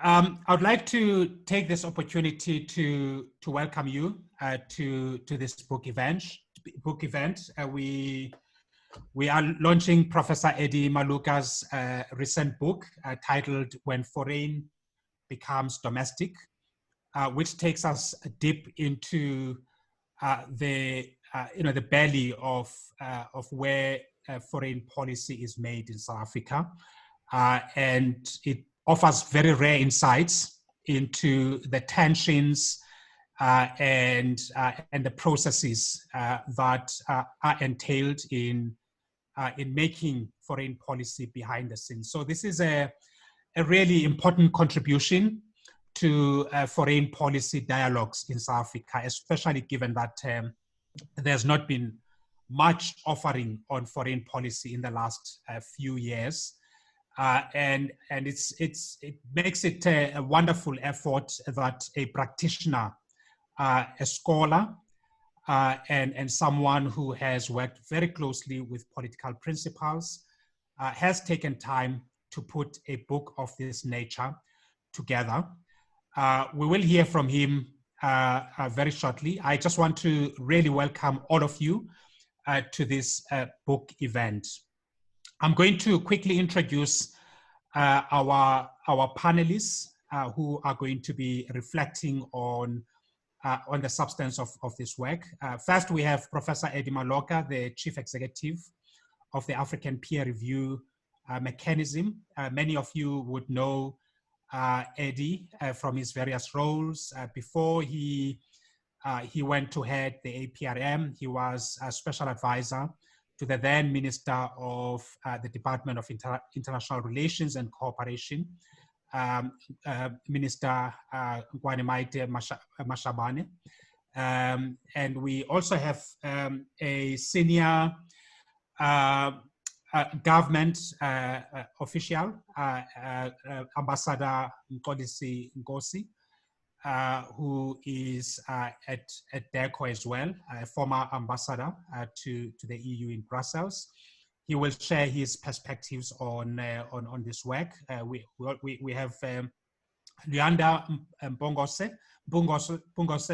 I would like to take this opportunity to welcome you to this book event. We are launching Professor Eddy Maloka's recent book titled "When Foreign Becomes Domestic," which takes us deep into the belly of where foreign policy is made in South Africa, and it offers very rare insights into the tensions and the processes that are entailed in making foreign policy behind the scenes. So this is a really important contribution to foreign policy dialogues in South Africa, especially given that there's not been much offering on foreign policy in the last few years. And it makes it a wonderful effort that a practitioner, a scholar, and someone who has worked very closely with political principles has taken time to put a book of this nature together. We will hear from him very shortly. I just want to really welcome all of you to this book event. I'm going to quickly introduce our panelists who are going to be reflecting on the substance of this work. First, we have Professor Eddy Maloka, the Chief Executive of the African Peer Review Mechanism. Many of you would know Eddy from his various roles. Before he went to head the APRM, he was a special advisor to the then Minister of the Department of International Relations and Cooperation, Minister Ngwane Mashabane. And we also have a senior government official, Ambassador Nkolisi Nkosi, who is at DIRCO as well, a former ambassador to the EU in Brussels. He will share his perspectives on this work. We have Luyanda Mbongose,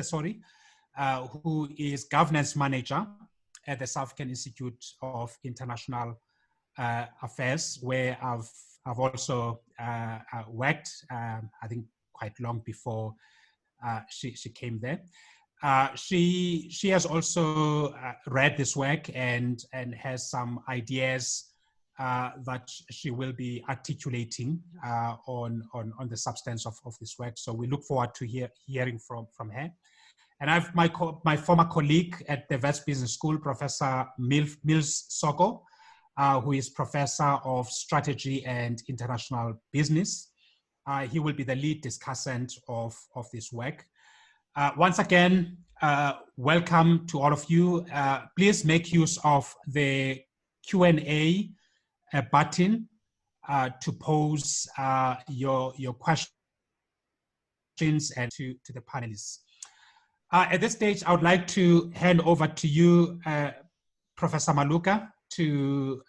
sorry, who is governance manager at the South African Institute of International Affairs, where I've also worked, I think quite long before she came there. She has also read this work and has some ideas that she will be articulating on the substance of this work. So we look forward to hearing from her. And I have my former colleague at the Wits Business School, Professor Mills Soko, who is Professor of Strategy and International Business. He will be the lead discussant of this work. Once again, welcome to all of you. Please make use of the Q&A button to pose your questions and to the panelists. At this stage, I would like to hand over to you, Professor Maloka, to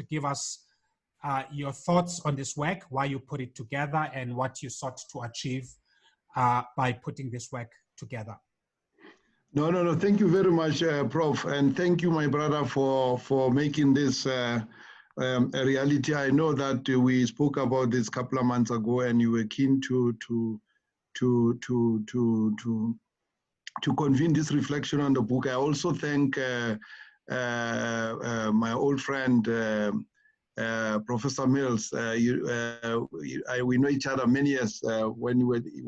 give us your thoughts on this work, why you put it together, and what you sought to achieve by putting this work together. No. Thank you very much, Prof. And thank you, my brother, for making this a reality. I know that we spoke about this a couple of months ago, and you were keen to convene this reflection on the book. I also thank my old friend, Professor Mills. We know each other many years when he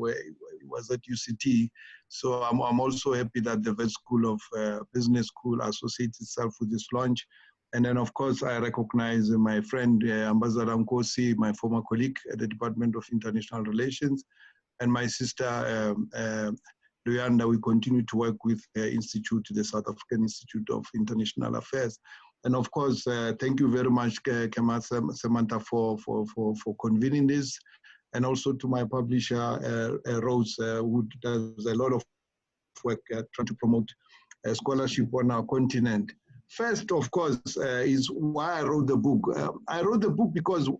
was at UCT. So I'm also happy that the Wits School of Business School associates itself with this launch. And then, of course, I recognize my friend, Ambassador Nkosi, my former colleague at the Department of International Relations, and my sister, Luyanda. We continue to work with Institute, the South African Institute of International Affairs. And of course, thank you very much, Samantha, for convening this. And also to my publisher, Rose, who does a lot of work trying to promote scholarship on our continent. First, of course, is why I wrote the book. I wrote the book because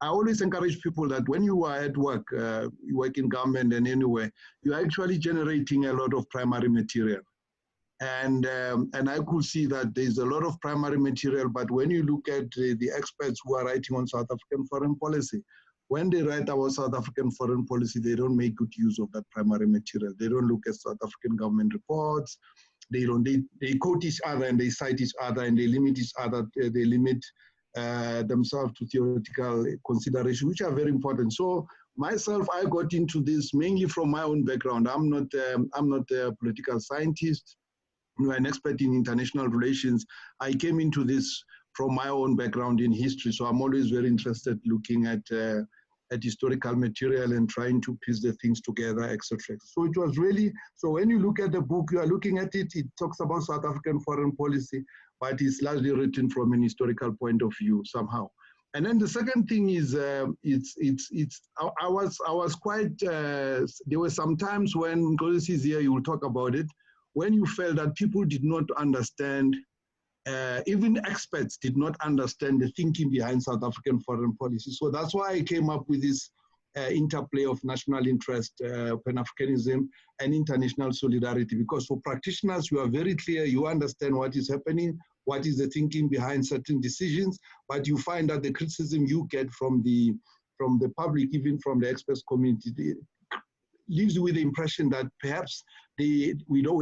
I always encourage people that when you are at work, you work in government and anywhere, you're actually generating a lot of primary material. And I could see that there's a lot of primary material, but when you look at the experts who are writing on South African foreign policy, when they write about South African foreign policy, they don't make good use of that primary material. They don't look at South African government reports. They quote each other and they cite each other and they limit each other. They limit themselves to theoretical consideration, which are very important. So myself, I got into this mainly from my own background. I'm not a political scientist. I'm an expert in international relations. I came into this from my own background in history, so I'm always very interested looking at historical material and trying to piece the things together, etc. So it was really, so when you look at the book, you are looking at it, it talks about South African foreign policy, but it's largely written from an historical point of view somehow. And then the second thing is, I was quite, there were some times when, because this is here, you will talk about it, when you felt that people did not understand, even experts did not understand the thinking behind South African foreign policy. So that's why I came up with this interplay of national interest, Pan-Africanism, and international solidarity, because for practitioners, you are very clear, you understand what is happening, what is the thinking behind certain decisions, but you find that the criticism you get from the public, even from the experts community, leaves you with the impression that perhaps we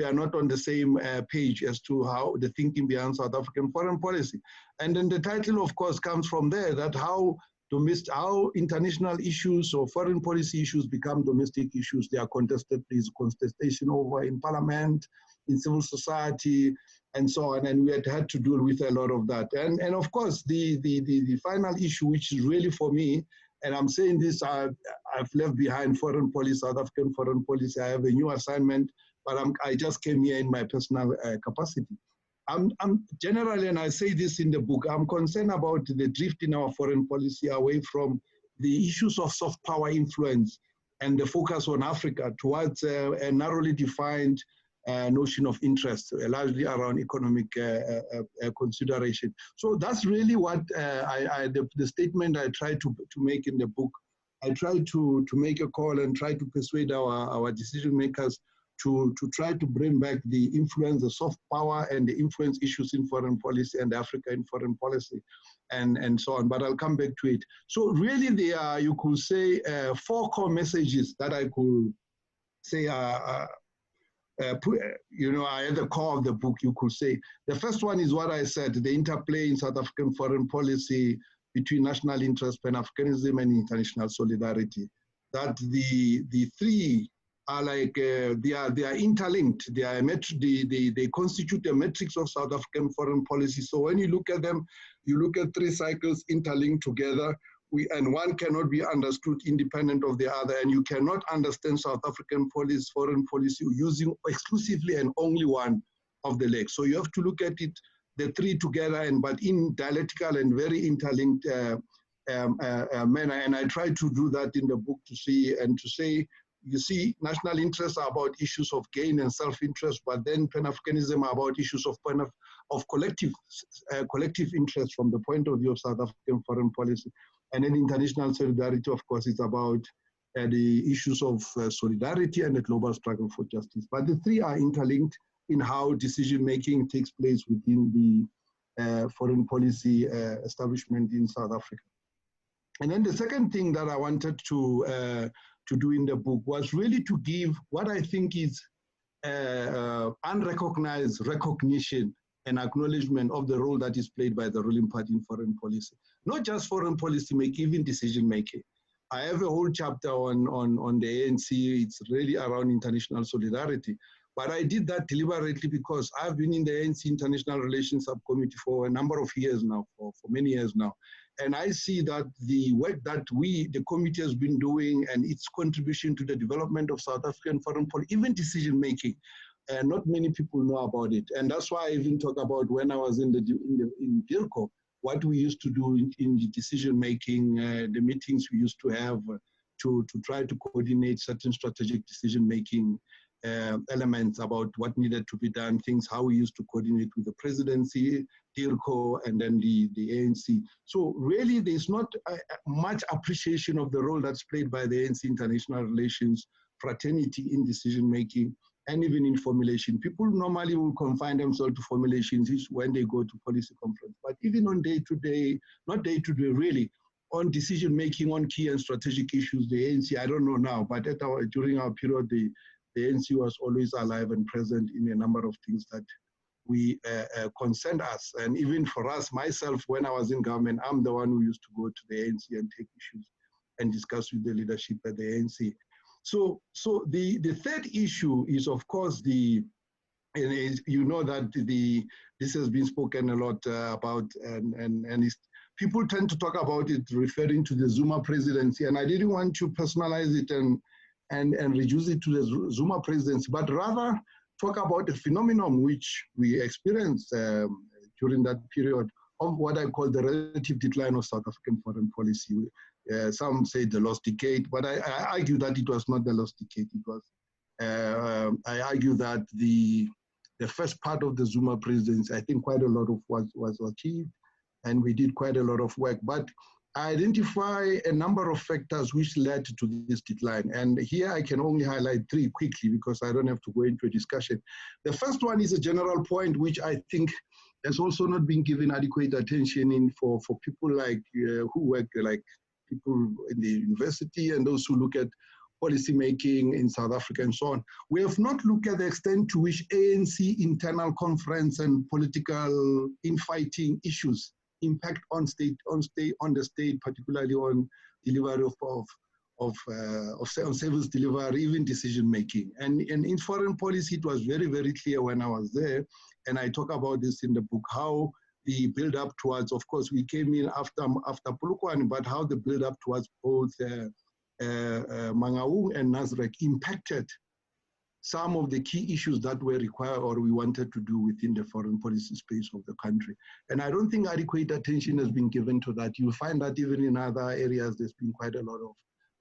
are not on the same page as to how the thinking behind South African foreign policy. And then the title, of course, comes from there, that how international issues or foreign policy issues become domestic issues. They are contested, there's contestation over in parliament, in civil society, and so on. And we had to deal with a lot of that. And of course, the final issue, which is really for me, and I'm saying this, I've left behind foreign policy, South African foreign policy. I have a new assignment, but I just came here in my personal capacity. I'm generally, and I say this in the book, I'm concerned about the drift in our foreign policy away from the issues of soft power influence and the focus on Africa towards a narrowly defined notion of interest, largely around economic consideration. So that's really what the statement I try to make in the book. I try to make a call and try to persuade our decision makers to try to bring back the influence, the soft power and the influence issues in foreign policy and Africa in foreign policy and so on, but I'll come back to it. So really there are, you could say, 4 core messages that I could say are at the core of the book, you could say. The first one is what I said, the interplay in South African foreign policy between national interest, Pan-Africanism, and international solidarity. That the three are like, they are interlinked. They constitute a matrix of South African foreign policy. So when you look at them, you look at 3 cycles interlinked together, and one cannot be understood independent of the other, and you cannot understand South African foreign policy using exclusively and only one of the legs. So you have to look at it, the 3 together, but in dialectical and very interlinked manner. And I try to do that in the book to say, you see, national interests are about issues of gain and self-interest, but then Pan-Africanism are about issues of collective interest from the point of view of South African foreign policy. And then international solidarity, of course, is about the issues of solidarity and the global struggle for justice. But the 3 are interlinked in how decision-making takes place within the foreign policy establishment in South Africa. And then the second thing that I wanted to do in the book was really to give what I think is unrecognized recognition and acknowledgement of the role that is played by the ruling party in foreign policy. Not just foreign policy making, even decision making. I have a whole chapter on the ANC. It's really around international solidarity. But I did that deliberately because I've been in the ANC International Relations Subcommittee for a number of years now, for many years now. And I see that the work that the committee has been doing and its contribution to the development of South African foreign policy, even decision making, not many people know about it. And that's why I even talk about when I was in DIRCO, what we used to do in the decision making, the meetings we used to have to try to coordinate certain strategic decision making elements about what needed to be done, things, how we used to coordinate with the presidency, DIRCO, and then the ANC. So really, there's not much appreciation of the role that's played by the ANC international relations, fraternity in decision-making, and even in formulation. People normally will confine themselves to formulations when they go to policy conference. But even on day-to-day, not day-to-day really, on decision-making on key and strategic issues, the ANC, I don't know now, but during our period, the ANC was always alive and present in a number of things that we concerned us. And even for us, myself, when I was in government, I'm the one who used to go to the ANC and take issues and discuss with the leadership at the ANC. So the third issue is, of course, and you know that this has been spoken a lot about, and people tend to talk about it referring to the Zuma presidency, and I didn't want to personalize it and reduce it to the Zuma presidency, but rather talk about the phenomenon which we experienced during that period of what I call the relative decline of South African foreign policy. Some say the lost decade, but I argue that it was not the lost decade. It was, I argue that the first part of the Zuma presidency, I think quite a lot of was achieved, and we did quite a lot of work. But I identify a number of factors which led to this decline. And here I can only highlight three quickly because I don't have to go into a discussion. The first one is a general point which I think has also not been given adequate attention for people like who work like people in the university and those who look at policy making in South Africa and so on. We have not looked at the extent to which ANC internal conference and political infighting issues impact on the state, particularly on delivery of service delivery, even decision making. And in foreign policy, it was very, very clear when I was there, and I talk about this in the book, how the build up towards, of course, we came in after Polokwane, but how the build up towards both Mangaung and Nasrec impacted some of the key issues that were required or we wanted to do within the foreign policy space of the country. And I don't think adequate attention has been given to that. You'll find that even in other areas, there's been quite a lot of,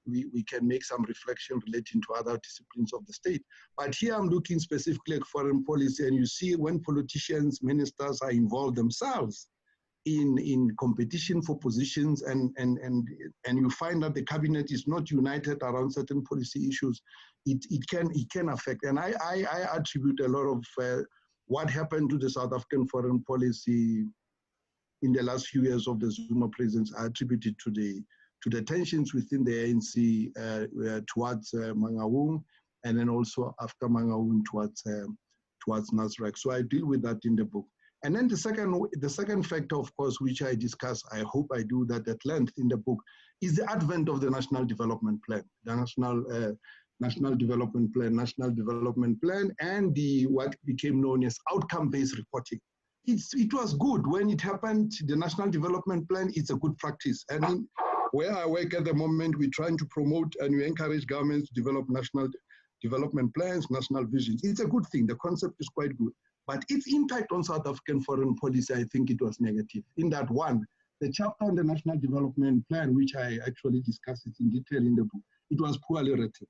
we can make some reflection relating to other disciplines of the state. But here I'm looking specifically at foreign policy, and you see when politicians, ministers are involved themselves in competition for positions, and you find that the cabinet is not united around certain policy issues, it can affect. And I attribute a lot of what happened to the South African foreign policy in the last few years of the Zuma presidency. I attribute it to the tensions within the ANC towards Mangaung, and then also after Mangaung towards Nasrec. So I deal with that in the book. And then the second factor, of course, which I discuss, I hope I do that at length in the book, is the advent of the National Development Plan, the National Development Plan, and what became known as outcome-based reporting. It was good when it happened. The National Development Plan, it's a good practice. And where I work at the moment, we're trying to promote and we encourage governments to develop national development plans, national visions. It's a good thing. The concept is quite good. But its impact on South African foreign policy, I think it was negative. In that one, the chapter on the National Development Plan, which I actually discuss it in detail in the book, it was poorly written.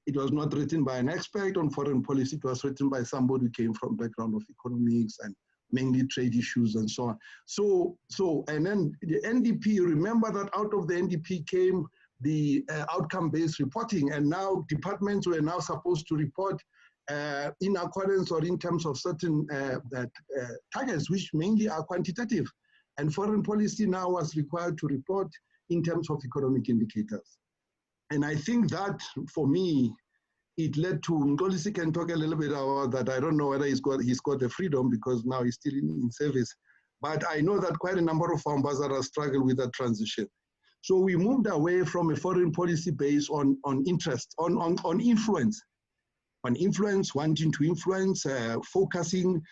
It was not written by an expert on foreign policy. It was written by somebody who came from background of economics and mainly trade issues and so on. And then the NDP, remember that out of the NDP came the outcome-based reporting, and now departments were now supposed to report in accordance or in terms of certain targets, which mainly are quantitative. And foreign policy now was required to report in terms of economic indicators. And I think that, for me, it led to, Ngolisi can talk a little bit about that. I don't know whether he's got the freedom because now he's still in service. But I know that quite a number of ambassadors struggle with that transition. So we moved away from a foreign policy based on interest, on influence. On influence, wanting to influence, focusing,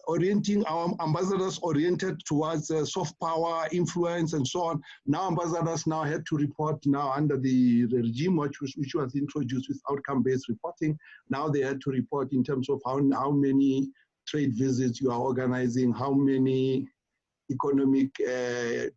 orienting our ambassadors oriented towards soft power, influence, and so on. Now ambassadors now had to report now under the regime which was introduced with outcome-based reporting. Now they had to report in terms of how many trade visits you are organizing, how many economic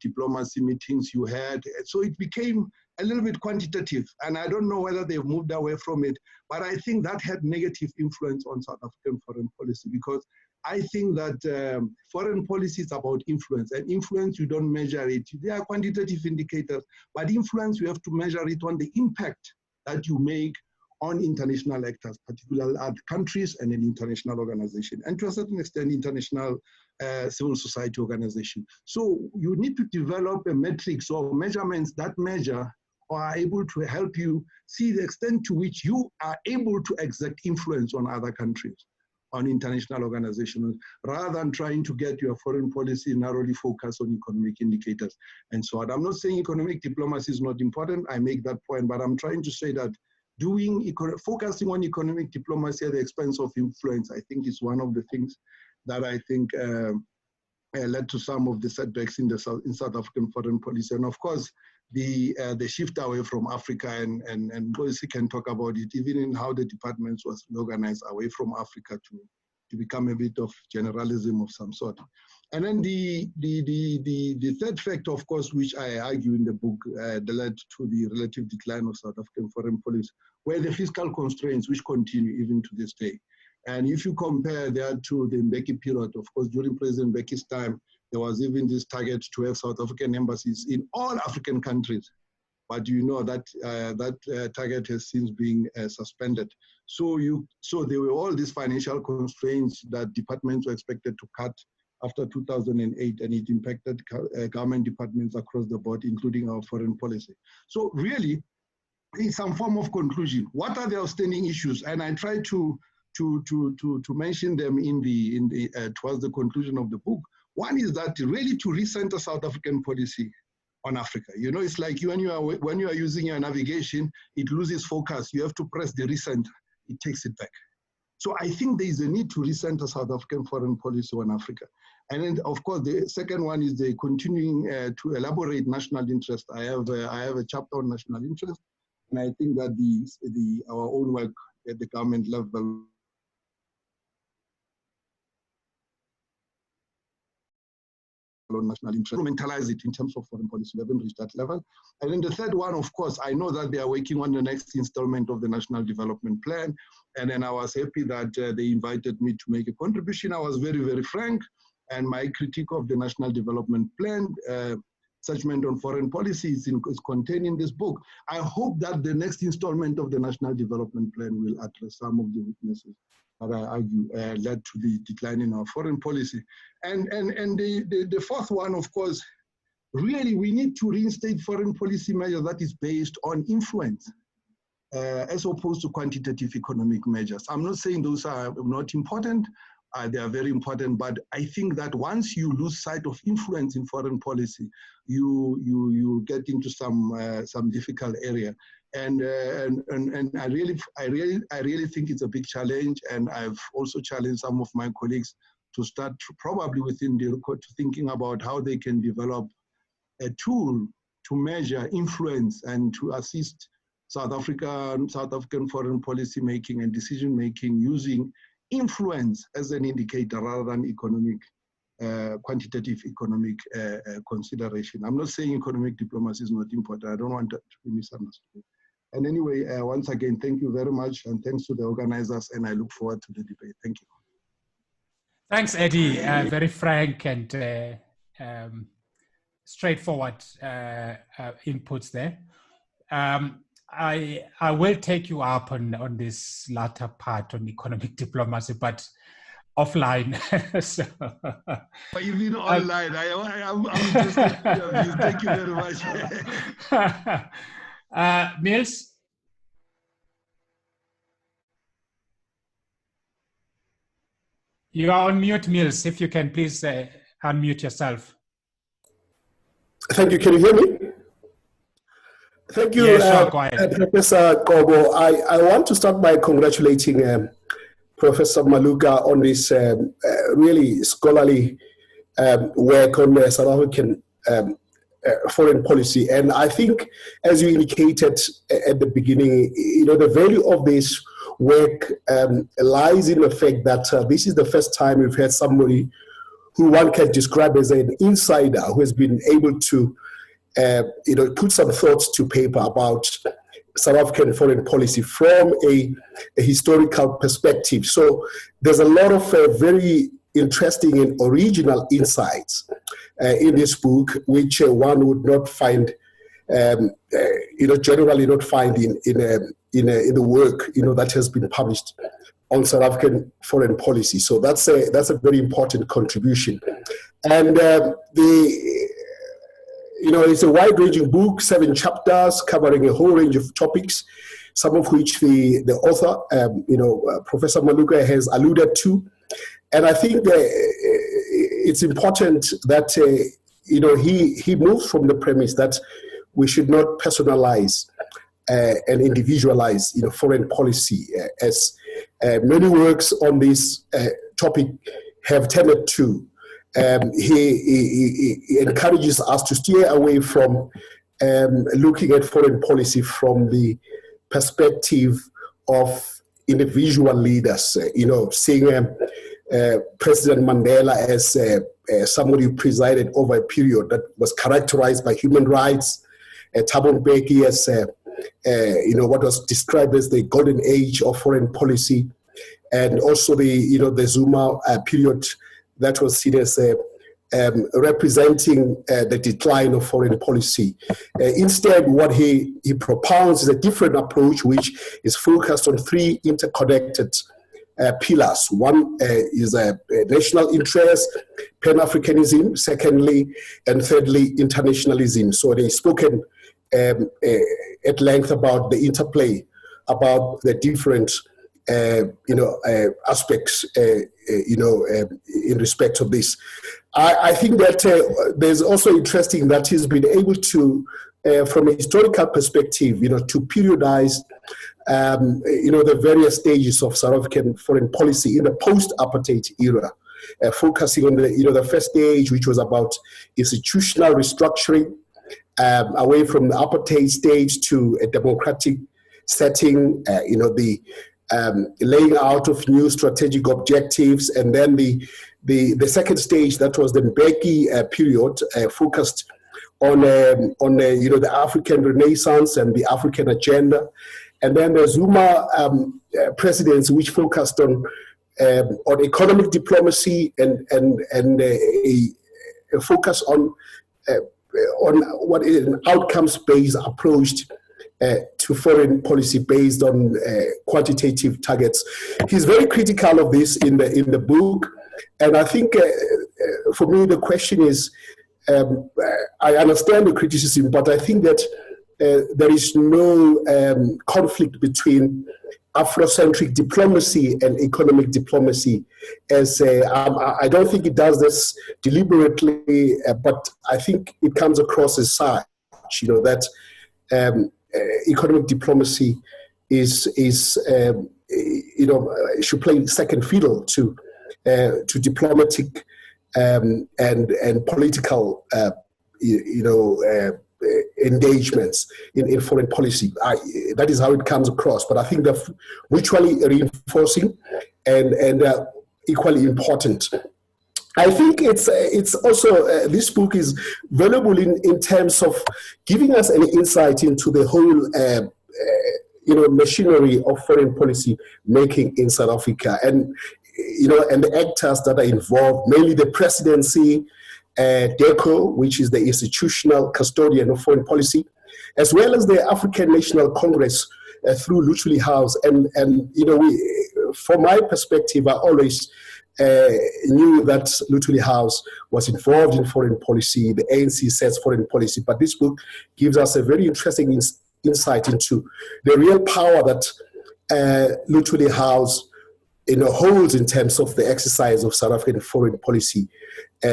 diplomacy meetings you had. So it became a little bit quantitative, and I don't know whether they've moved away from it, but I think that had negative influence on South African foreign policy, because I think that foreign policy is about influence, and influence, you don't measure it. There are quantitative indicators, but influence, you have to measure it on the impact that you make on international actors, particularly at countries and in international organizations, and to a certain extent, international civil society organization. So you need to develop a metrics or measurements that measure or are able to help you see the extent to which you are able to exert influence on other countries, on international organizations, rather than trying to get your foreign policy narrowly focused on economic indicators and so on. I'm not saying economic diplomacy is not important, I make that point, but I'm trying to say that focusing on economic diplomacy at the expense of influence, I think is one of the things that I think led to some of the setbacks in South African foreign policy. And of course, the shift away from Africa, and policy can talk about it, even in how the departments was organized away from Africa to become a bit of generalism of some sort. And then the third factor, of course, which I argue in the book, that led to the relative decline of South African foreign policy, were the fiscal constraints, which continue even to this day. And if you compare that to the Mbeki period, of course, during President Mbeki's time, there was even this target to have South African embassies in all African countries. But you know that that target has since been suspended. So there were all these financial constraints that departments were expected to cut after 2008, and it impacted government departments across the board, including our foreign policy. So really, in some form of conclusion, what are the outstanding issues? And I try to mention them towards the conclusion of the book. One is that really to recenter South African policy on Africa. You know, it's like when you are using your navigation, it loses focus. You have to press the recenter, it takes it back. So I think there is a need to recenter South African foreign policy on Africa. And then, of course, the second one is the continuing to elaborate national interest. I have a chapter on national interest, and I think that our own work at the government level on national interest, instrumentalize it in terms of foreign policy. We haven't reached that level. And then the third one, of course, I know that they are working on the next installment of the National Development Plan. And then I was happy that they invited me to make a contribution. I was very, very frank. And my critique of the National Development Plan, judgment on foreign policy is contained in this book. I hope that the next installment of the National Development Plan will address some of the weaknesses that I argue led to the decline in our foreign policy. And the fourth one, of course, really we need to reinstate foreign policy measures that is based on influence as opposed to quantitative economic measures. I'm not saying those are not important. They are very important, but I think that once you lose sight of influence in foreign policy, you get into some difficult area, and I really think it's a big challenge, and I've also challenged some of my colleagues to start probably within DIRCO to thinking about how they can develop a tool to measure influence and to assist South African foreign policy making and decision making using influence as an indicator rather than economic, quantitative economic consideration. I'm not saying economic diplomacy is not important. I don't want that to be misunderstood. And anyway, once again, thank you very much, and thanks to the organizers, and I look forward to the debate. Thank you. Thanks, Eddy. Very frank and straightforward inputs there. I will take you up on this latter part on economic diplomacy, but offline. So, but you mean online? I'm just thank you very much. Niels? You are on mute, Niels. If you can please unmute yourself. Thank you. Can you hear me? Thank you, sure, go ahead. Professor Kobo. I want to start by congratulating Professor Maloka on this really scholarly work on South African foreign policy. And I think, as you indicated at the beginning, you know, the value of this work lies in the fact that this is the first time we've had somebody who one can describe as an insider who has been able to put some thoughts to paper about South African foreign policy from a historical perspective. So there's a lot of very interesting and original insights in this book, which one would not find, generally not find in the work, that has been published on South African foreign policy. So that's a very important contribution. And it's a wide-ranging book, 7 chapters covering a whole range of topics, some of which the author, Professor Maloka, has alluded to. And I think that it's important that, he moves from the premise that we should not personalize and individualize, foreign policy, as many works on this topic have tended to. He encourages us to steer away from looking at foreign policy from the perspective of individual leaders, seeing President Mandela as somebody who presided over a period that was characterized by human rights, Thabo Mbeki as what was described as the golden age of foreign policy, and also the Zuma period that was seen as representing the decline of foreign policy. Instead, what he propounds is a different approach, which is focused on 3 interconnected pillars. One is a national interest, Pan-Africanism, secondly, and thirdly, internationalism. So they've spoken at length about the interplay, about the different aspects, in respect of this. I think that there's also interesting that he's been able to, from a historical perspective, to periodize, the various stages of South African foreign policy in the post-apartheid era, focusing on the first stage, which was about institutional restructuring, away from the apartheid stage to a democratic setting, the laying out of new strategic objectives, and then the second stage, that was the Mbeki period, focused on the African Renaissance and the African agenda, and then the Zuma presidency, which focused on economic diplomacy and a focus on what is an outcomes-based approach to foreign policy based on quantitative targets. He's very critical of this in the book, and I think for me the question is, I understand the criticism, but I think that there is no conflict between Afrocentric diplomacy and economic diplomacy. As I don't think it does this deliberately, but I think it comes across as such, that economic diplomacy should play second fiddle to diplomatic and political engagements in foreign policy. That is how it comes across, but I think they're mutually reinforcing and equally important. I think it's also, this book is valuable in terms of giving us an insight into the whole machinery of foreign policy making in South Africa, and and the actors that are involved, mainly the presidency, DIRCO, which is the institutional custodian of foreign policy, as well as the African National Congress through Luthuli House. And we, from my perspective, I always knew that Luthuli House was involved in foreign policy. The ANC sets foreign policy, but this book gives us a very interesting insight into the real power that Luthuli House holds in terms of the exercise of South African foreign policy,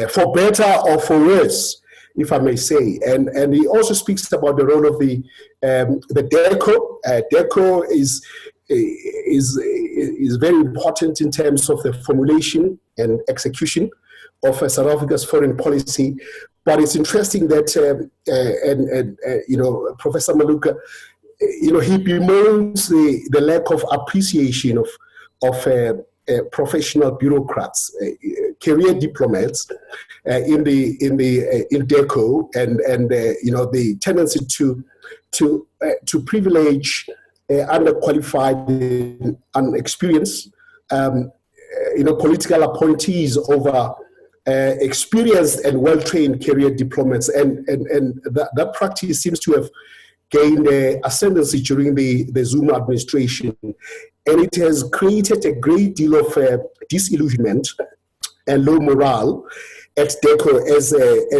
for better or for worse, if I may say. And he also speaks about the role of the DIRCO. DIRCO is very important in terms of the formulation and execution of South Africa's foreign policy. But it's interesting that, Professor Maloka, he bemoans the lack of appreciation of professional bureaucrats career diplomats in DIRCO, and the tendency to privilege underqualified, unexperienced, political appointees over experienced and well-trained career diplomats, and that practice seems to have gained ascendancy during the Zuma administration, and it has created a great deal of disillusionment and low morale at DIRCO, as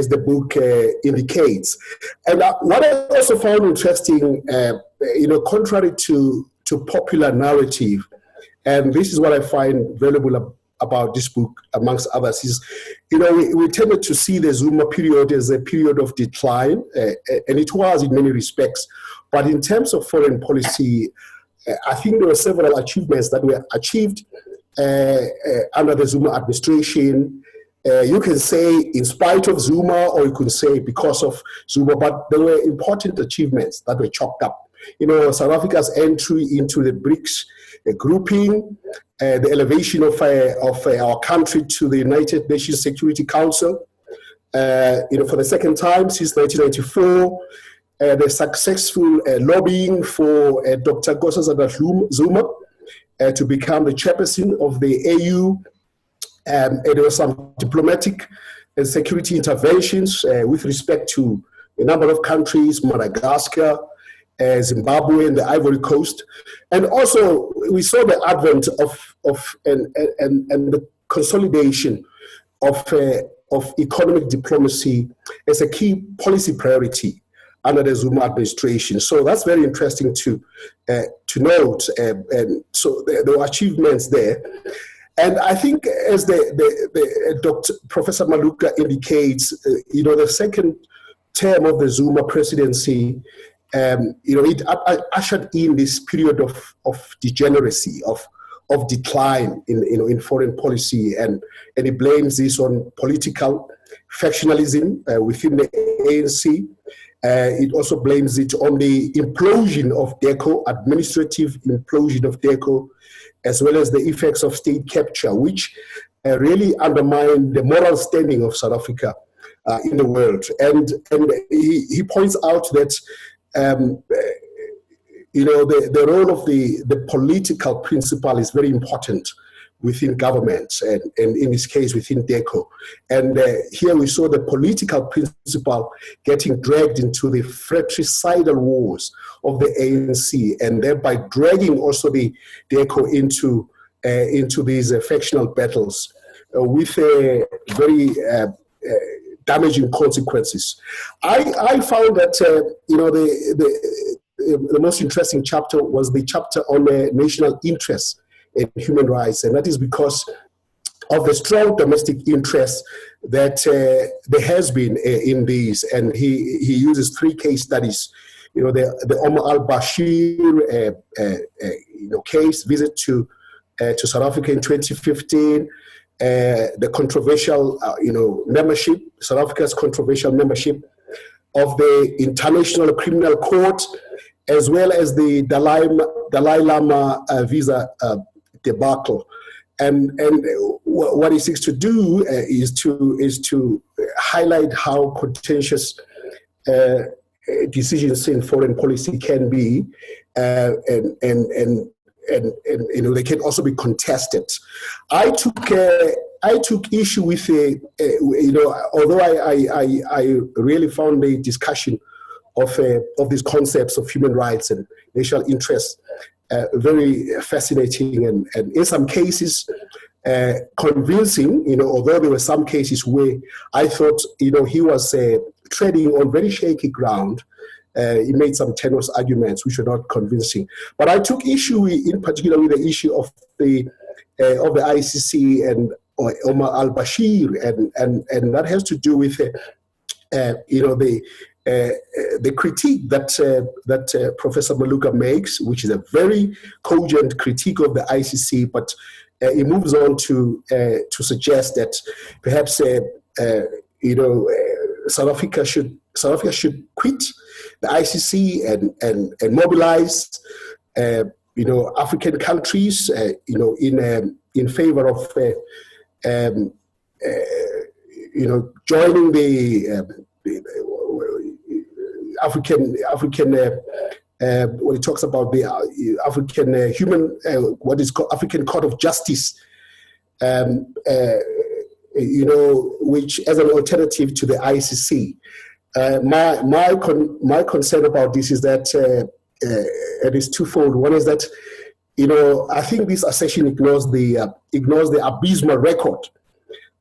the book indicates. And what I also found interesting, contrary to popular narrative, and this is what I find valuable about this book, amongst others, is, we tended to see the Zuma period as a period of decline, and it was in many respects. But in terms of foreign policy, I think there were several achievements that were achieved under the Zuma administration. You can say in spite of Zuma, or you could say because of Zuma, but there were important achievements that were chalked up. South Africa's entry into the BRICS grouping, the elevation of our country to the United Nations Security Council, for the second time since 1994, the successful lobbying for Dr. Nkosazana Zuma to become the chairperson of the AU. And there were some diplomatic and security interventions with respect to a number of countries, Madagascar, Zimbabwe, and the Ivory Coast. And also, we saw the advent and the consolidation of economic diplomacy as a key policy priority under the Zuma administration. So that's very interesting to note. And so there were achievements there. And I think, as Dr. Professor Maloka indicates, the second term of the Zuma presidency, it ushered in this period of degeneracy, of decline in foreign policy, and it blames this on political factionalism within the ANC. It also blames it on the implosion of DIRCO, administrative implosion of DIRCO, as well as the effects of state capture, which really undermine the moral standing of South Africa in the world. And he points out that the role of the political principle is very important within governments, and in this case within DIRCO. And here we saw the political principle getting dragged into the fratricidal wars of the ANC, and thereby dragging also the DIRCO into these factional battles with very damaging consequences. I found that the most interesting chapter was the chapter on national interests in human rights, and that is because of the strong domestic interest that there has been in these. And he uses 3 case studies. The Omar al-Bashir case, visit to South Africa in 2015, the controversial membership, South Africa's controversial membership of the International Criminal Court, as well as the Dalai Lama visa debacle. And what he seeks to do is to highlight how contentious decisions in foreign policy can be, and they can also be contested. I took issue with although I really found the discussion of these concepts of human rights and national interests very fascinating, and in some cases convincing, although there were some cases where I thought, he was treading on very shaky ground. He made some tenuous arguments which were not convincing. But I took issue in particular with the issue of the ICC and Omar al-Bashir, and that has to do with the critique that Professor Maloka makes, which is a very cogent critique of the ICC, but he moves on to suggest that perhaps South Africa should quit the ICC and mobilize African countries in favor of joining the African when it talks about the African human, what is called African Court of Justice, which as an alternative to the ICC. My concern about this is that it is twofold. One is that, I think this accession ignores the abysmal record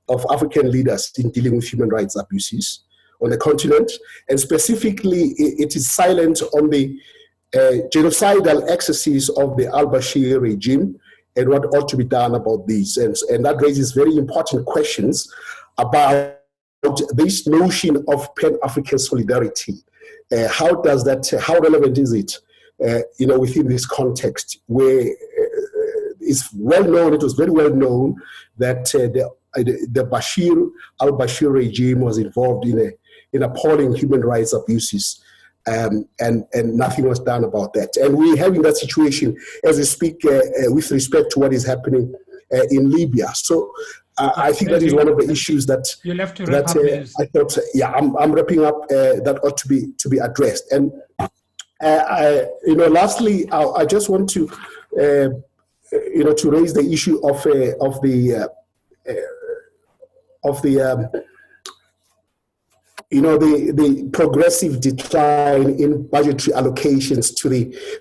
of African leaders in dealing with human rights abuses on the continent, and specifically it is silent on the genocidal excesses of the al-Bashir regime and what ought to be done about these. And that raises very important questions about this notion of Pan-African solidarity. How relevant is it, within this context where it was very well known that the al-Bashir regime was involved in appalling human rights abuses, and nothing was done about that. And we're having that situation as we speak with respect to what is happening in Libya. So I think that is one of the issues that you left to wrap up, I thought. I'm wrapping up. That ought to be addressed. And lastly, I just want to to raise the issue of the progressive decline in budgetary allocations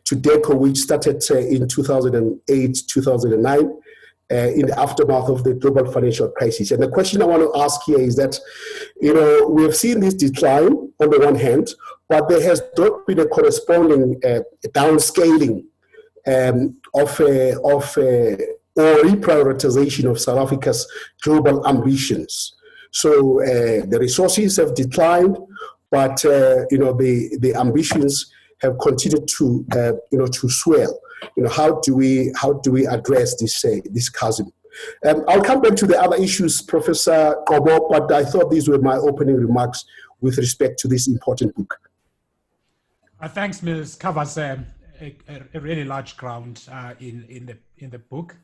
to DIRCO, which started in 2008, 2009, in the aftermath of the global financial crisis. And the question I want to ask here is that, we have seen this decline on the one hand, but there has not been a corresponding downscaling or reprioritization of South Africa's global ambitions. So the resources have declined, but the ambitions have continued to swell. How do we address this chasm? I'll come back to the other issues, Professor Kobo, but I thought these were my opening remarks with respect to this important book. Thanks, Ms. Covers a really large ground in the book.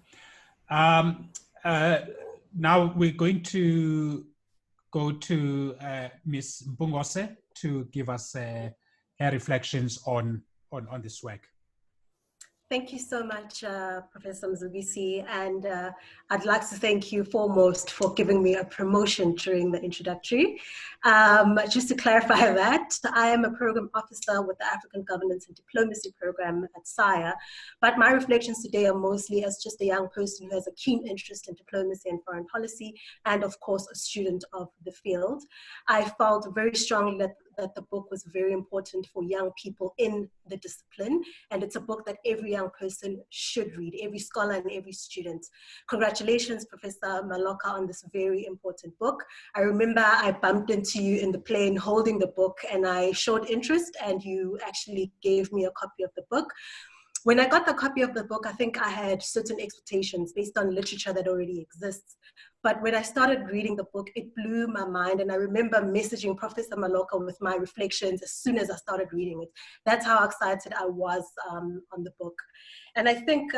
Now we're going to go to Ms. Mpungose to give us her reflections on this work. Thank you so much, Professor Mzugisi, and I'd like to thank you foremost for giving me a promotion during the introductory. Just to clarify that, I am a program officer with the African Governance and Diplomacy program at SIRE, but my reflections today are mostly as just a young person who has a keen interest in diplomacy and foreign policy, and of course a student of the field. I felt very strongly that the book was very important for young people in the discipline, and it's a book that every young person should read, every scholar and every student. Congratulations, Professor Maloka, on this very important book. I remember I bumped into you in the plane holding the book, and I showed interest, and you actually gave me a copy of the book. When I got the copy of the book, I think I had certain expectations based on literature that already exists. But when I started reading the book, it blew my mind. And I remember messaging Professor Maloka with my reflections as soon as I started reading it. That's how excited I was on the book. And I think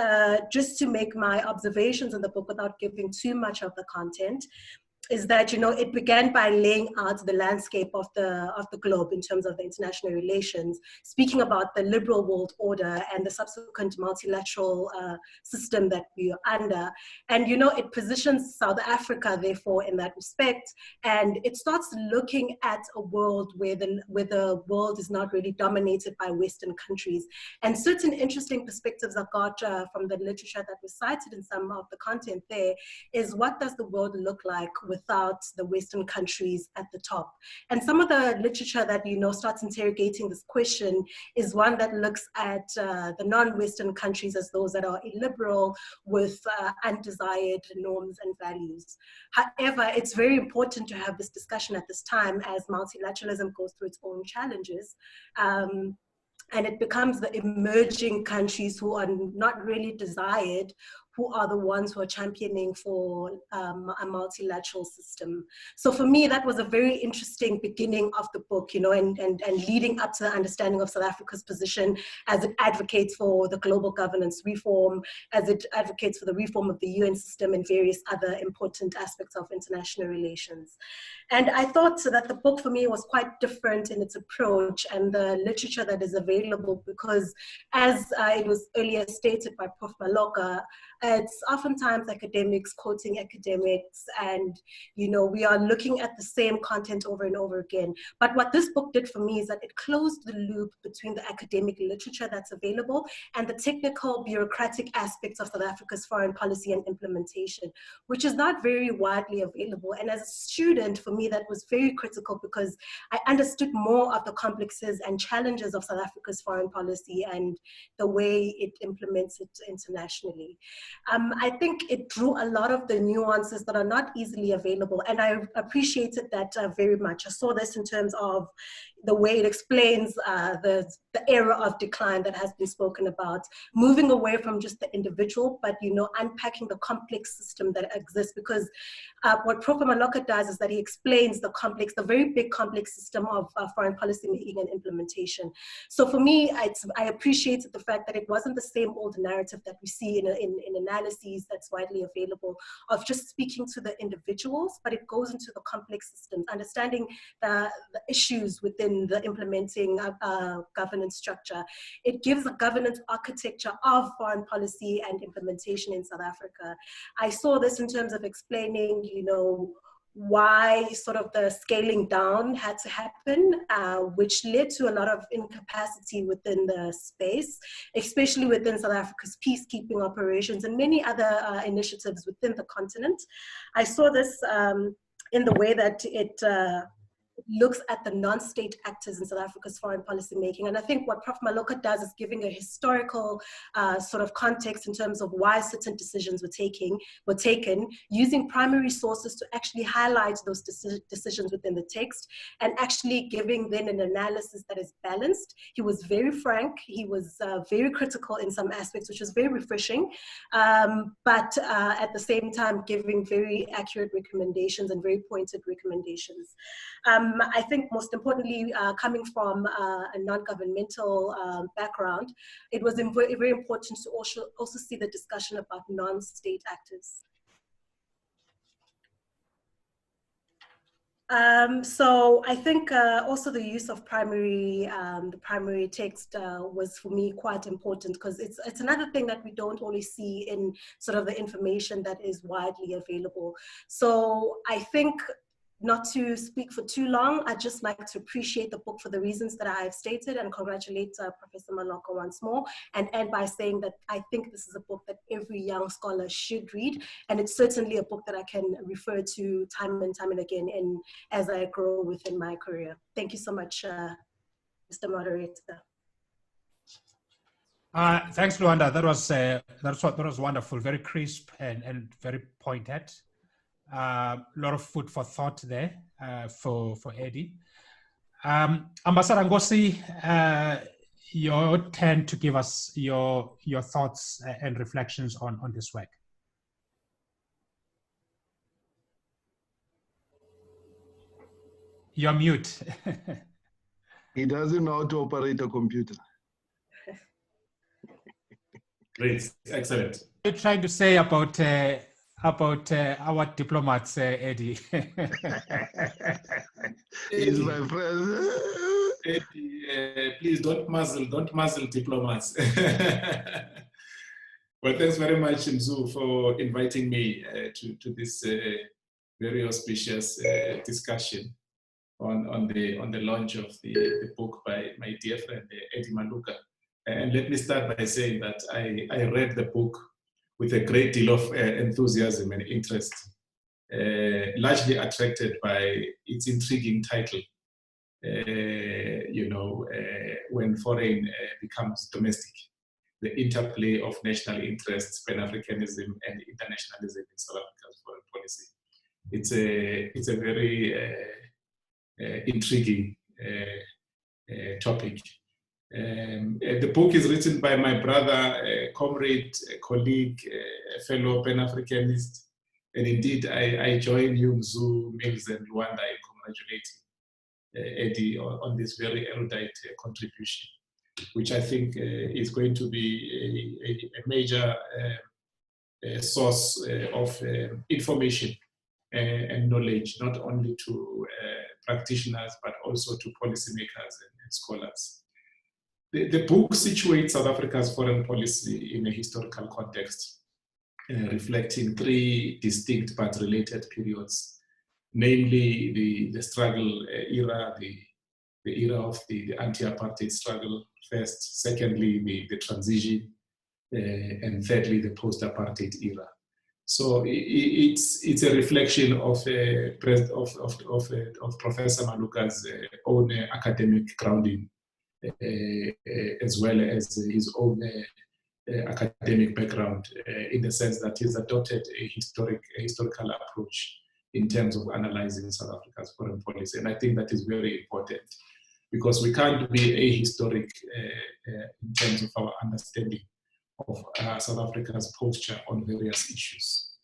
just to make my observations on the book without giving too much of the content, is that, it began by laying out the landscape of the globe in terms of the international relations, speaking about the liberal world order and the subsequent multilateral system that we are under. And, it positions South Africa, therefore, in that respect. And it starts looking at a world where the world is not really dominated by Western countries. And certain interesting perspectives I got from the literature that was cited in some of the content there is, what does the world look like without the Western countries at the top? And some of the literature that, starts interrogating this question is one that looks at the non-Western countries as those that are illiberal with undesired norms and values. However, it's very important to have this discussion at this time as multilateralism goes through its own challenges. And it becomes the emerging countries who are not really desired who are the ones who are championing for a multilateral system. So for me, that was a very interesting beginning of the book, you know, and leading up to the understanding of South Africa's position as it advocates for the global governance reform, as it advocates for the reform of the UN system and various other important aspects of international relations. And I thought that the book for me was quite different in its approach and the literature that is available, because as it was earlier stated by Prof. Maloka, it's oftentimes academics quoting academics, and you know, we are looking at the same content over and over again. But what this book did for me is that it closed the loop between the academic literature that's available and the technical bureaucratic aspects of South Africa's foreign policy and implementation, which is not very widely available. And as a student, for me, that was very critical, because I understood more of the complexes and challenges of South Africa's foreign policy and the way it implements it internationally. I think it drew a lot of the nuances that are not easily available, and I appreciated that very much. I saw this in terms of the way it explains the era of decline that has been spoken about, moving away from just the individual, but you know, unpacking the complex system that exists. Because what Prof. Maloka does is that he explains the complex, the very big complex system of foreign policy making and implementation. So for me, I appreciated the fact that it wasn't the same old narrative that we see in analyses that's widely available of just speaking to the individuals, but it goes into the complex systems, understanding the issues within the implementing governance structure. It gives a governance architecture of foreign policy and implementation in South Africa. I saw this in terms of explaining, you know, why sort of the scaling down had to happen, which led to a lot of incapacity within the space, especially within South Africa's peacekeeping operations and many other initiatives within the continent. I saw this in the way that it looks at the non-state actors in South Africa's foreign policy making. And I think what Prof. Maloka does is giving a historical sort of context in terms of why certain decisions were taken, using primary sources to actually highlight those decisions within the text, and actually giving then an analysis that is balanced. He was very frank, he was very critical in some aspects, which was very refreshing, but at the same time giving very accurate recommendations and very pointed recommendations. I think most importantly, coming from a non-governmental background, it was very important to also see the discussion about non-state actors. So I think also the use of the primary text was for me quite important, because it's another thing that we don't always see in sort of the information that is widely available. So I think, not to speak for too long, I'd just like to appreciate the book for the reasons that I have stated, and congratulate Professor Maloka once more, and end by saying that I think this is a book that every young scholar should read, and it's certainly a book that I can refer to time and time and again as I grow within my career. Thank you so much, Mr. Moderator. Thanks, Luanda. That was wonderful, very crisp and very pointed. A lot of food for thought there for Eddy. Ambassador Ngosi, your turn to give us your thoughts and reflections on this work. You're mute. He doesn't know how to operate a computer. Great, excellent. What are you trying to say about our diplomats, Eddy? He's my friend. Eddy, please don't muzzle diplomats. Well, thanks very much, Mzu, for inviting me to this very auspicious discussion on the launch of the book by my dear friend Eddy Maloka. And let me start by saying that I read the book with a great deal of enthusiasm and interest, largely attracted by its intriguing title, when foreign becomes domestic, the interplay of national interests, Pan-Africanism and internationalism in South Africa's foreign policy. It's a very intriguing topic. The book is written by my brother, comrade, colleague, fellow Pan-Africanist, and indeed I join you, Mzu, Mills, and Luanda in congratulating Eddy on this very erudite contribution, which I think is going to be a major source of information and knowledge, not only to practitioners, but also to policymakers and scholars. The book situates South Africa's foreign policy in a historical context, reflecting three distinct but related periods, namely the struggle era, the era of the anti-apartheid struggle first, secondly, the transition, and thirdly, the post-apartheid era. So it's a reflection of Professor Maloka's own academic grounding, as well as his own academic background, in the sense that he's adopted a historical approach in terms of analyzing South Africa's foreign policy. And I think that is very important, because we can't be ahistoric in terms of our understanding of South Africa's posture on various issues.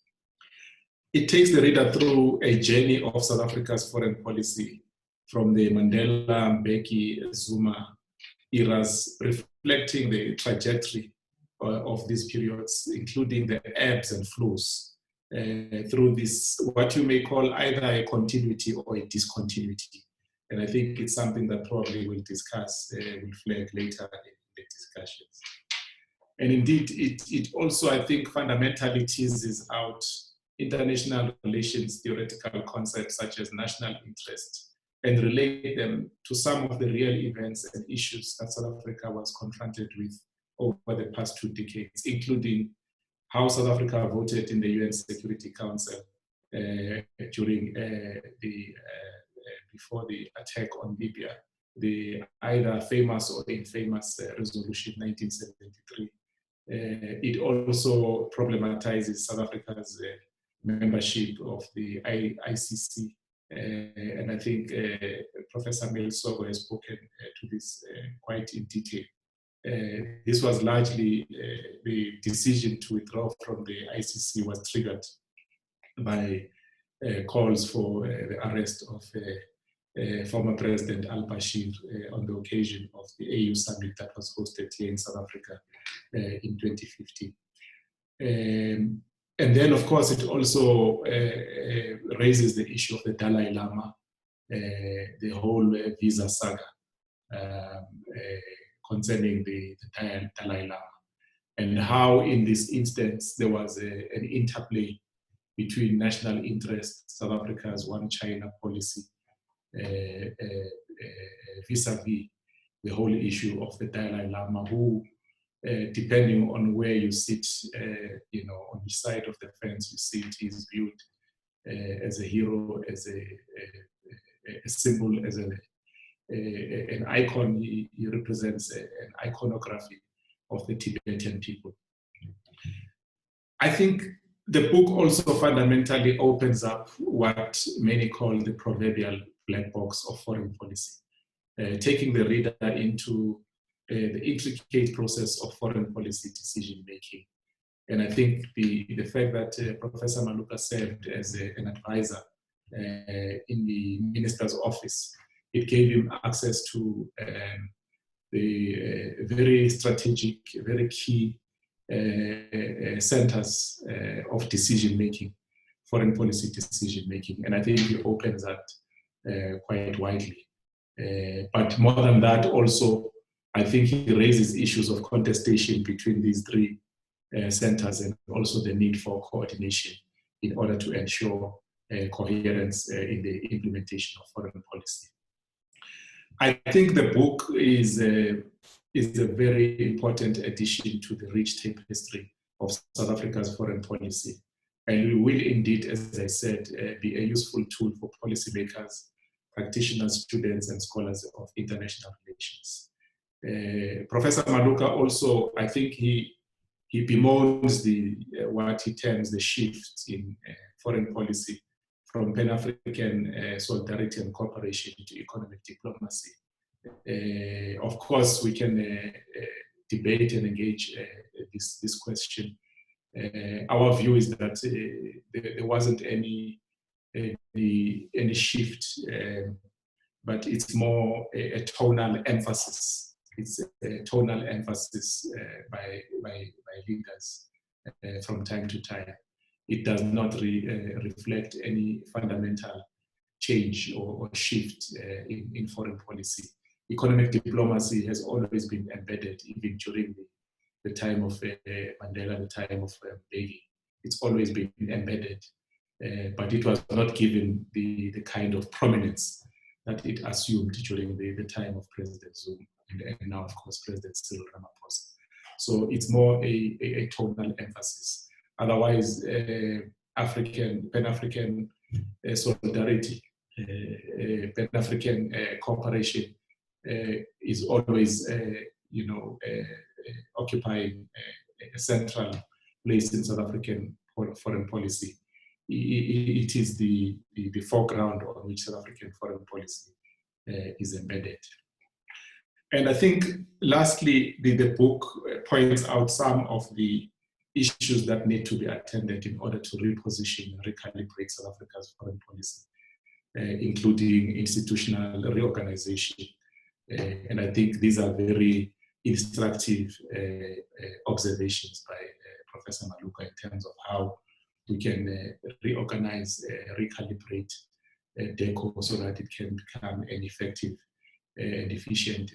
It takes the reader through a journey of South Africa's foreign policy from the Mandela, Mbeki, Zuma eras, reflecting the trajectory of these periods, including the ebbs and flows through this, what you may call either a continuity or a discontinuity. And I think it's something that probably we'll discuss, we'll flag later in the discussions. And indeed, it also, I think, fundamentally teases out international relations theoretical concepts such as national interest and relate them to some of the real events and issues that South Africa was confronted with over the past 2 decades, including how South Africa voted in the UN Security Council during before the attack on Libya, the either famous or infamous resolution 1973. It also problematizes South Africa's membership of the ICC. And I think Professor Mills has spoken to this quite in detail. This was largely the decision to withdraw from the ICC was triggered by calls for the arrest of former President al-Bashir on the occasion of the AU summit that was hosted here in South Africa in 2015. And then, of course, it also raises the issue of the Dalai Lama, the whole visa saga concerning the Dalai Lama, and how in this instance there was an interplay between national interest, South Africa's one China policy, vis-a-vis the whole issue of the Dalai Lama, who, depending on where you sit, on which side of the fence you sit, is viewed as a hero, as a symbol, as an icon. He represents an iconography of the Tibetan people. I think the book also fundamentally opens up what many call the proverbial black box of foreign policy, taking the reader into the intricate process of foreign policy decision-making. And I think the fact that Professor Maloka served as an advisor in the minister's office, it gave him access to the very strategic, very key centers of decision-making, foreign policy decision-making. And I think he opens that quite widely. But more than that, also, I think he raises issues of contestation between these three centers, and also the need for coordination in order to ensure coherence in the implementation of foreign policy. I think the book is a very important addition to the rich tapestry of South Africa's foreign policy. And we will indeed, as I said, be a useful tool for policymakers, practitioners, students, and scholars of international relations. Professor Maloka also, I think he bemoans what he terms the shift in foreign policy from Pan-African solidarity and cooperation to economic diplomacy, Of course, we can debate and engage this question. Our view is that there wasn't any shift, but it's more a tonal emphasis. It's a tonal emphasis by leaders from time to time. It does not reflect any fundamental change or shift in foreign policy. Economic diplomacy has always been embedded, even during the time of Mandela, the time of Mbeki. It's always been embedded, but it was not given the kind of prominence that it assumed during the time of President Zuma, and now, of course, President Cyril Ramaphosa. So it's more a tonal emphasis. Otherwise, Pan-African solidarity, Pan-African cooperation is always, occupying a central place in South African foreign policy. It is the foreground on which South African foreign policy is embedded. And I think, lastly, the book points out some of the issues that need to be attended in order to reposition and recalibrate South Africa's foreign policy, including institutional reorganization. And I think these are very instructive observations by Professor Maloka in terms of how we can reorganize, recalibrate DIRCO so that it can become an effective and efficient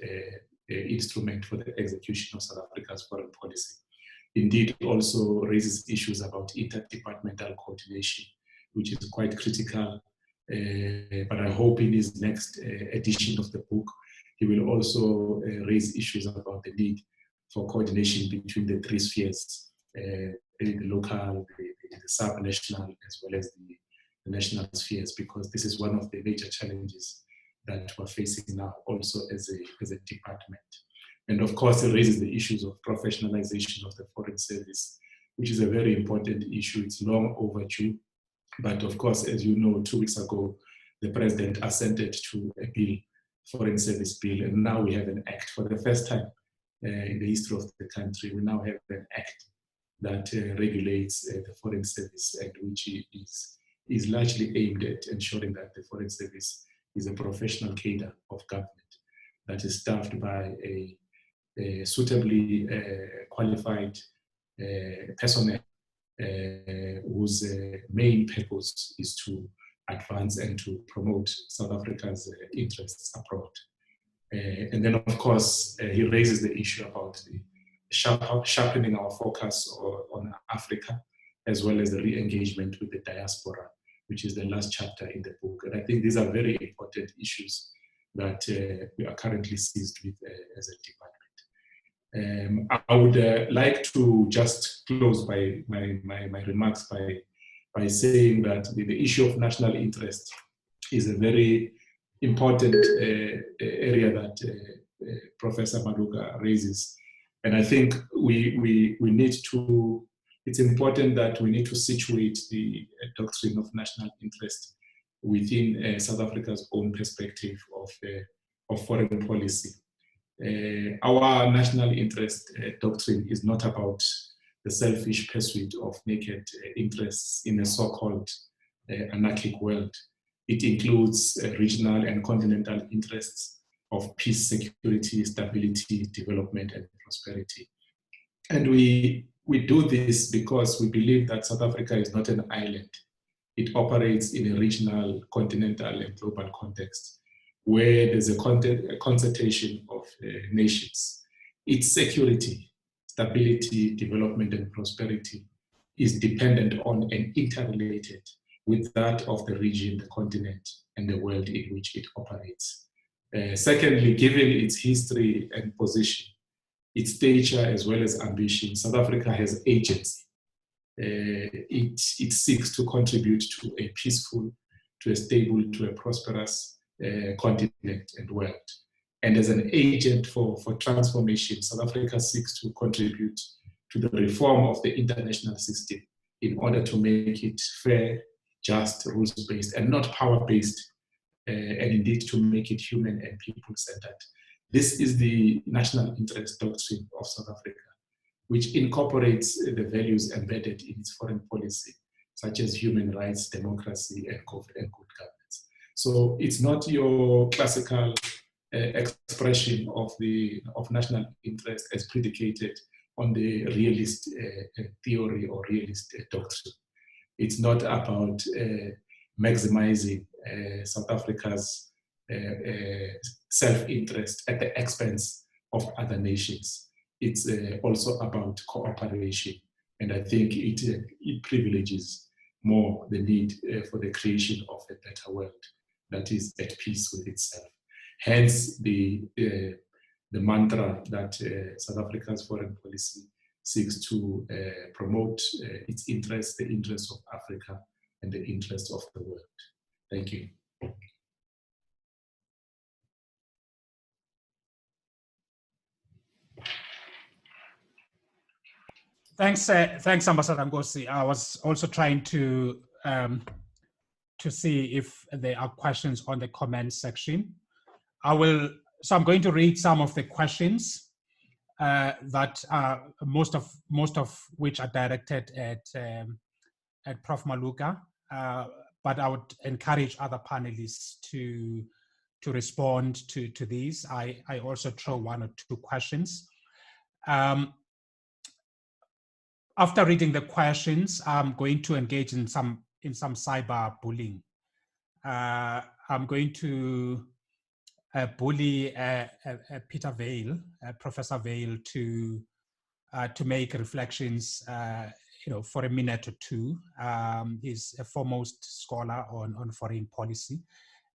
instrument for the execution of South Africa's foreign policy. Indeed, it also raises issues about interdepartmental coordination, which is quite critical. But I hope in his next edition of the book, he will also raise issues about the need for coordination between the three spheres, the local, the sub-national, as well as the national spheres, because this is one of the major challenges that we're facing now also as a department. And of course, it raises the issues of professionalization of the foreign service, which is a very important issue. It's long overdue. But of course, as you know, 2 weeks ago, the president assented to a bill, foreign service bill, and now we have an act. For the first time in the history of the country, we now have an act that regulates the foreign service, and which is largely aimed at ensuring that the foreign service is a professional cadre of government that is staffed by a suitably qualified personnel whose main purpose is to advance and to promote South Africa's interests abroad. And then, of course, he raises the issue about the sharpening our focus on Africa, as well as the re-engagement with the diaspora, which is the last chapter in the book. And I think these are very important issues that we are currently seized with as a department. I would like to just close my remarks by saying that the issue of national interest is a very important area that Professor Maloka raises. And I think we need to, it's important that we need to situate the doctrine of national interest within South Africa's own perspective of foreign policy. Our national interest doctrine is not about the selfish pursuit of naked interests in a so-called anarchic world. It includes regional and continental interests of peace, security, stability, development, and prosperity. And we do this because we believe that South Africa is not an island. It operates in a regional, continental, and global context where there's a concertation of nations. Its security, stability, development, and prosperity is dependent on and interrelated with that of the region, the continent, and the world in which it operates. Secondly, given its history and position, its stature as well as ambition, South Africa has agency. It seeks to contribute to a peaceful, to a stable, to a prosperous continent and world. And as an agent for transformation, South Africa seeks to contribute to the reform of the international system in order to make it fair, just, rules-based, and not power-based, and indeed to make it human and people-centered. This is the national interest doctrine of South Africa, which incorporates the values embedded in its foreign policy, such as human rights, democracy, and good governance. So it's not your classical expression of national interest as predicated on the realist theory or realist doctrine. It's not about maximizing South Africa's self-interest at the expense of other nations. It's also about cooperation. And I think it privileges more the need for the creation of a better world that is at peace with itself. Hence the mantra that South Africa's foreign policy seeks to promote its interests, the interests of Africa, and the interests of the world. Thank you. Thanks, Ambassador Ngosi. I was also trying to see if there are questions on the comments section. So I'm going to read some of the questions that most of which are directed at Prof. Maloka, but I would encourage other panelists to respond to these. I also throw one or two questions. After reading the questions, I'm going to engage in some cyber bullying. I'm going to bully Peter Vale, Professor Vale, to make reflections, for a minute or two. He's a foremost scholar on foreign policy,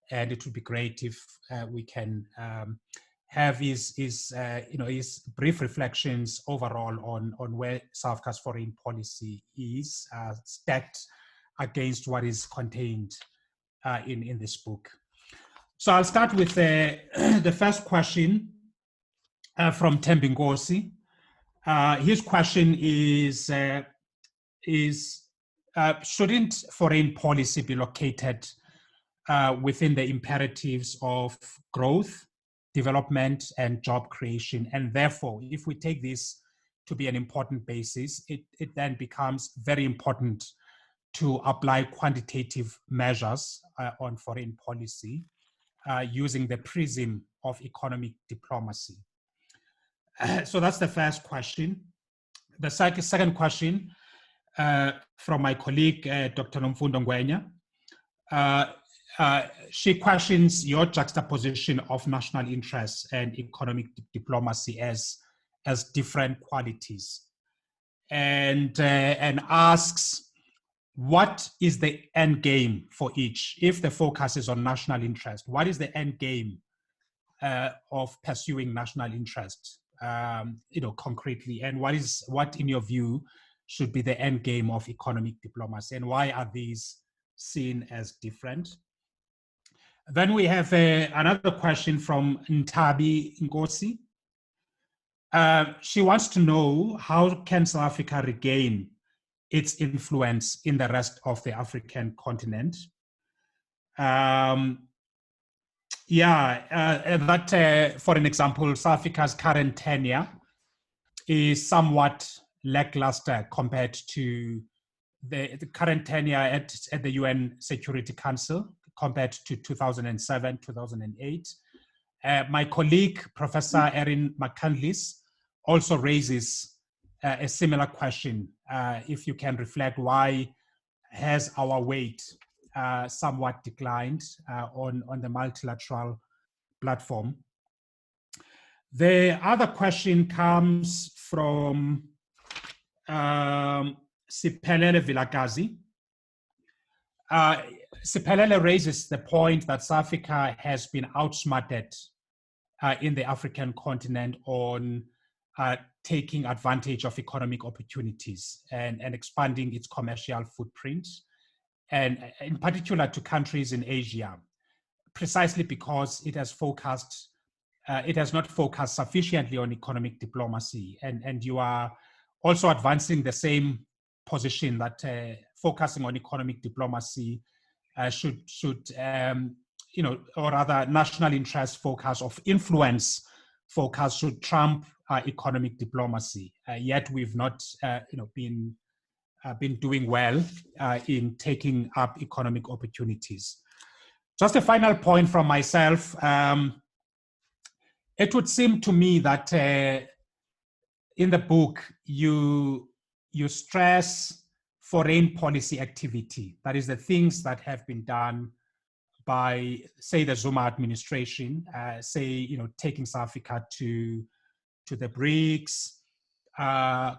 and it would be great if we can have his brief reflections overall on where South Africa's foreign policy is stacked against what is contained in this book. So I'll start with the first question from Thembi Ngosi. His question is shouldn't foreign policy be located within the imperatives of growth, development, and job creation? And therefore, if we take this to be an important basis, it then becomes very important to apply quantitative measures on foreign policy using the prism of economic diplomacy. So that's the first question. The second question from my colleague, Dr. Nomfundo Ngwenya. She questions your juxtaposition of national interests and economic diplomacy as different qualities, and asks, what is the end game for each? If the focus is on national interest, what is the end game of pursuing national interest, concretely? And what in your view should be the end game of economic diplomacy, and why are these seen as different? Then we have another question from Ntabi Ngosi. She wants to know, how can South Africa regain its influence in the rest of the African continent? For an example, South Africa's current tenure is somewhat lackluster compared to the current tenure at the UN Security Council compared to 2007, 2008. My colleague, Professor Erin McCandless, also raises a similar question. If you can reflect, why has our weight somewhat declined on the multilateral platform? The other question comes from Siphelele Vilakazi. Siphelele raises the point that South Africa has been outsmarted in the African continent on taking advantage of economic opportunities and expanding its commercial footprint, and in particular to countries in Asia, precisely because it has not focused sufficiently on economic diplomacy. And you are also advancing the same position that focusing on economic diplomacy should or rather national interest focus of influence focus should trump economic diplomacy. Yet we've not been doing well in taking up economic opportunities. Just a final point from myself. It would seem to me that in the book, you stress foreign policy activity. That is the things that have been done by, say, the Zuma administration, taking South Africa to the BRICS,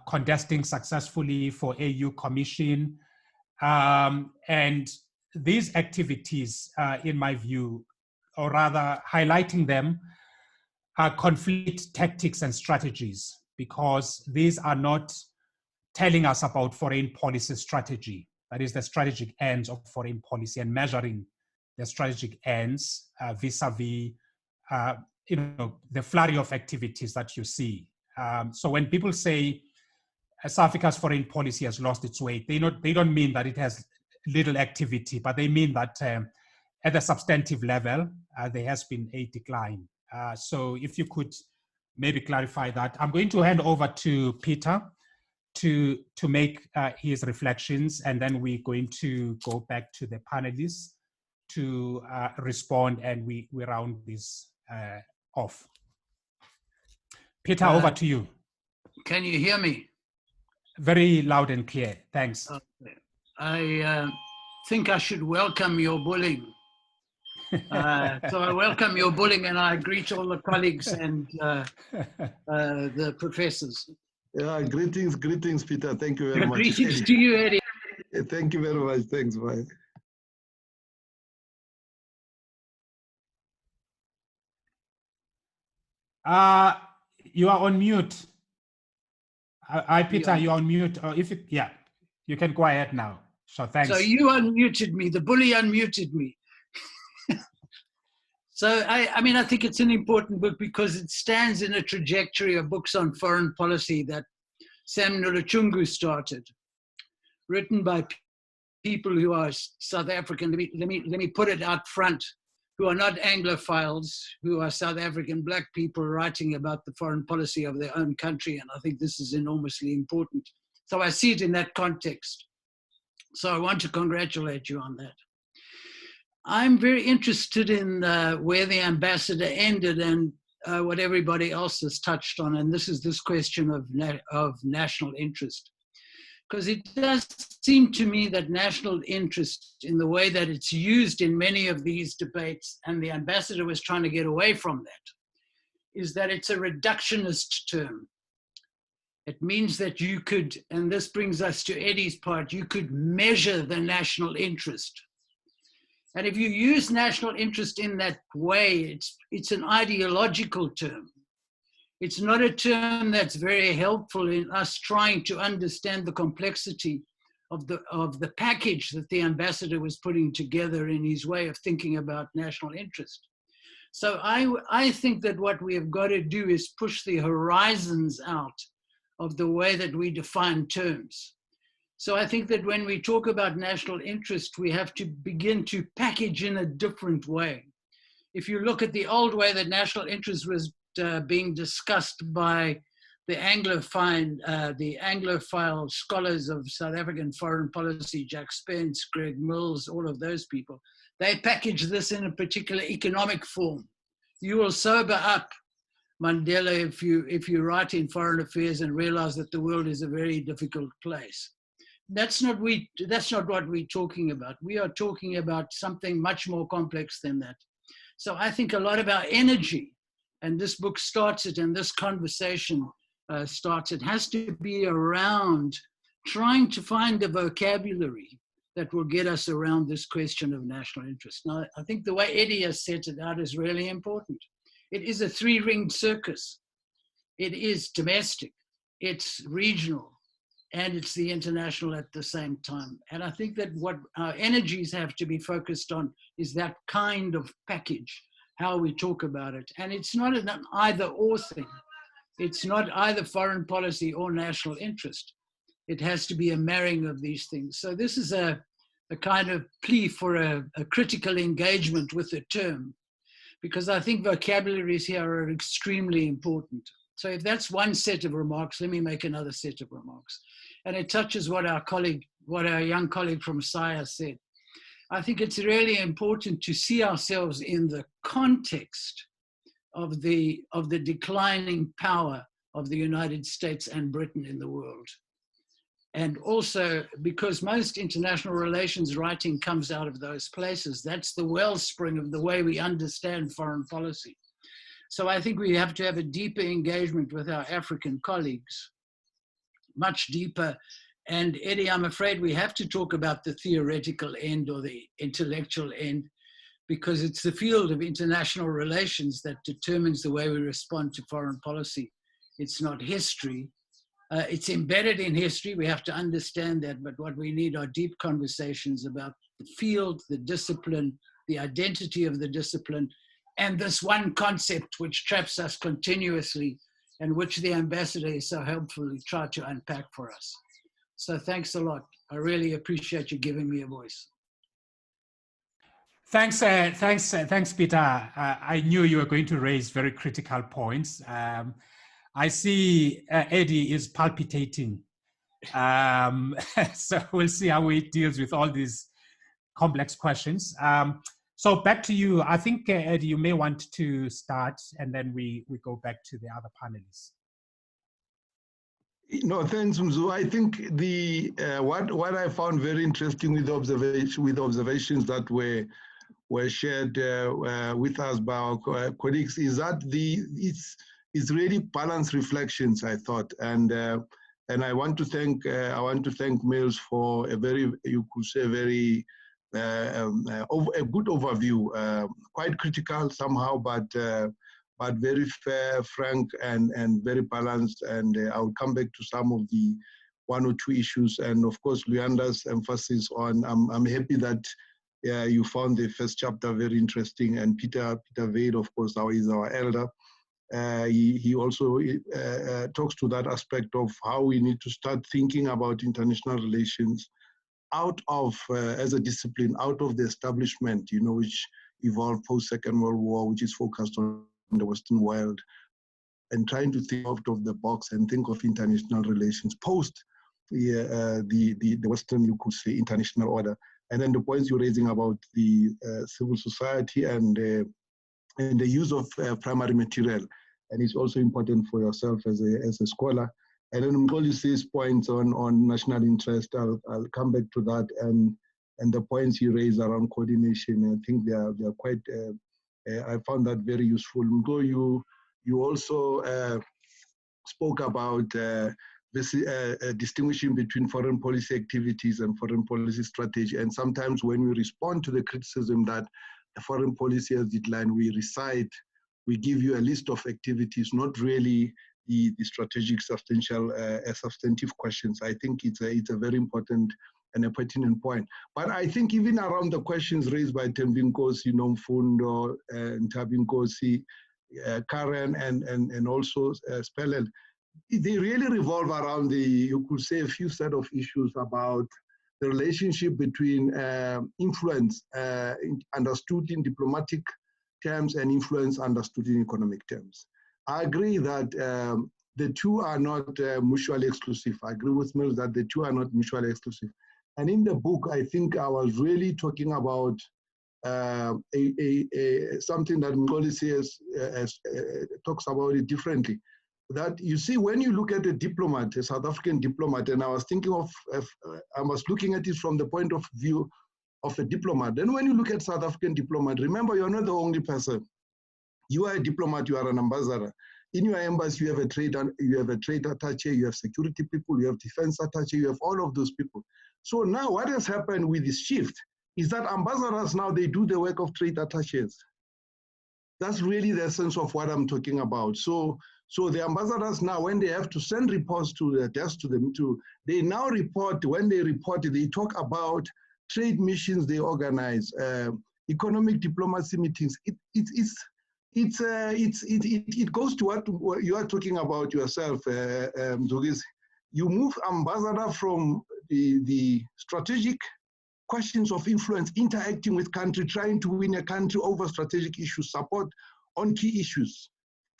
contesting successfully for AU Commission. And these activities, in my view, or rather highlighting them, are conflict tactics and strategies, because these are not telling us about foreign policy strategy. That is the strategic ends of foreign policy and measuring the strategic ends vis-a-vis the flurry of activities that you see. So when people say South Africa's foreign policy has lost its way, they don't mean that it has little activity, but they mean that at the substantive level, there has been a decline. So if you could maybe clarify that. I'm going to hand over to Peter to make his reflections, and then we're going to go back to the panelists to respond, and we round this off. Peter, over to you. Can you hear me? Very loud and clear, thanks. Okay. I think I should welcome your bullying. So I welcome your bullying, and I greet all the colleagues and the professors. Yeah, greetings, Peter. Thank you very much. Greetings to you, Eddy. Thank you very much. Thanks, bye. You are on mute. Peter, you're on mute. You can go ahead now. So thanks. So you unmuted me. The bully unmuted me. So I mean, I think it's an important book because it stands in a trajectory of books on foreign policy that Sam Noluchungu started, written by people who are South African. Let me put it out front, who are not Anglophiles, who are South African black people writing about the foreign policy of their own country. And I think this is enormously important. So I see it in that context. So I want to congratulate you on that. I'm very interested in where the ambassador ended and what everybody else has touched on. And this is this question of national interest. Because it does seem to me that national interest, in the way that it's used in many of these debates, and the ambassador was trying to get away from that, is that it's a reductionist term. It means that you could, and this brings us to Eddy's part, you could measure the national interest. And if you use national interest in that way, it's an ideological term. It's not a term that's very helpful in us trying to understand the complexity of the package that the ambassador was putting together in his way of thinking about national interest. So I think that what we have got to do is push the horizons out of the way that we define terms. So I think that when we talk about national interest, we have to begin to package in a different way. If you look at the old way that national interest was being discussed by the Anglophile scholars of South African foreign policy, Jack Spence, Greg Mills, all of those people, they package this in a particular economic form. You will sober up, Mandela, if you write in foreign affairs and realize that the world is a very difficult place. That's not what we're talking about. We are talking about something much more complex than that. So I think a lot of our energy, and this book starts it, and this conversation starts it, has to be around trying to find a vocabulary that will get us around this question of national interest. Now, I think the way Eddy has set it out is really important. It is a three-ringed circus. It is domestic, it's regional, and it's the international at the same time. And I think that what our energies have to be focused on is that kind of package, how we talk about it. And it's not an either or thing. It's not either foreign policy or national interest. It has to be a marrying of these things. So this is a kind of plea for a critical engagement with the term, because I think vocabularies here are extremely important. So if that's one set of remarks, let me make another set of remarks. And it touches what our young colleague from SAIA said. I think it's really important to see ourselves in the context of the declining power of the United States and Britain in the world. And also because most international relations writing comes out of those places. That's the wellspring of the way we understand foreign policy. So I think we have to have a deeper engagement with our African colleagues, much deeper. And Eddy, I'm afraid we have to talk about the theoretical end or the intellectual end, because it's the field of international relations that determines the way we respond to foreign policy. It's not history. It's embedded in history. We have to understand that, but what we need are deep conversations about the field, the discipline, the identity of the discipline, and this one concept which traps us continuously and which the ambassador so helpfully tried to unpack for us. So thanks a lot. I really appreciate you giving me a voice. Thanks, Peter. I knew you were going to raise very critical points. I see Eddy is palpitating. So we'll see how he deals with all these complex questions. So back to you. I think, Eddy, you may want to start, and then we go back to the other panelists. No, thanks, Mzu. I think the what I found very interesting with the observations that were shared with us by our colleagues is that it's really balanced reflections, I thought, and I want to thank Mills for a very, you could say, very a good overview, quite critical somehow, but very fair, frank, and very balanced. And I'll come back to some of the one or two issues, and of course Luanda's emphasis on. I'm happy that you found the first chapter very interesting, and Peter Vade, of course, is our elder. He also talks to that aspect of how we need to start thinking about international relations out of, as a discipline, out of the establishment, which evolved post-Second World War, which is focused on the Western world, and trying to think out of the box and think of international relations post the Western, you could say, international order. And then the points you're raising about the civil society and the use of primary material, and it's also important for yourself as a scholar. And then Mkolisi's points on national interest, I'll come back to that, and the points you raised around coordination. I think they are quite. I found that very useful. Mko, you also spoke about this distinguishing between foreign policy activities and foreign policy strategy. And sometimes when we respond to the criticism that foreign policy has declined, we give you a list of activities, not really the strategic substantive questions. I think it's a very important and a pertinent point. But I think even around the questions raised by Tembinkosi, Nomfundo, and Tabinkosi, Karen, and also Spelel, they really revolve around you could say, a few set of issues about the relationship between influence understood in diplomatic terms and influence understood in economic terms. I agree that the two are not mutually exclusive. I agree with Mills that the two are not mutually exclusive. And in the book, I think I was really talking about something that Mkolisi talks about it differently. That you see, when you look at a diplomat, a South African diplomat, and I was thinking I was looking at it from the point of view of a diplomat. Then when you look at South African diplomat, remember, you're not the only person. You are a diplomat, you are an ambassador. In your embassy, you have a trade attaché, you have security people, you have defense attaché, you have all of those people. So now what has happened with this shift is that ambassadors now, they do the work of trade attachés. That's really the essence of what I'm talking about. So the ambassadors now, when they have to send reports to their desk to them, they now report. When they report, they talk about trade missions they organize, economic diplomacy meetings. It goes to what you are talking about yourself, Zugis. You move ambassador from the strategic questions of influence, interacting with country, trying to win a country over strategic issues, support on key issues.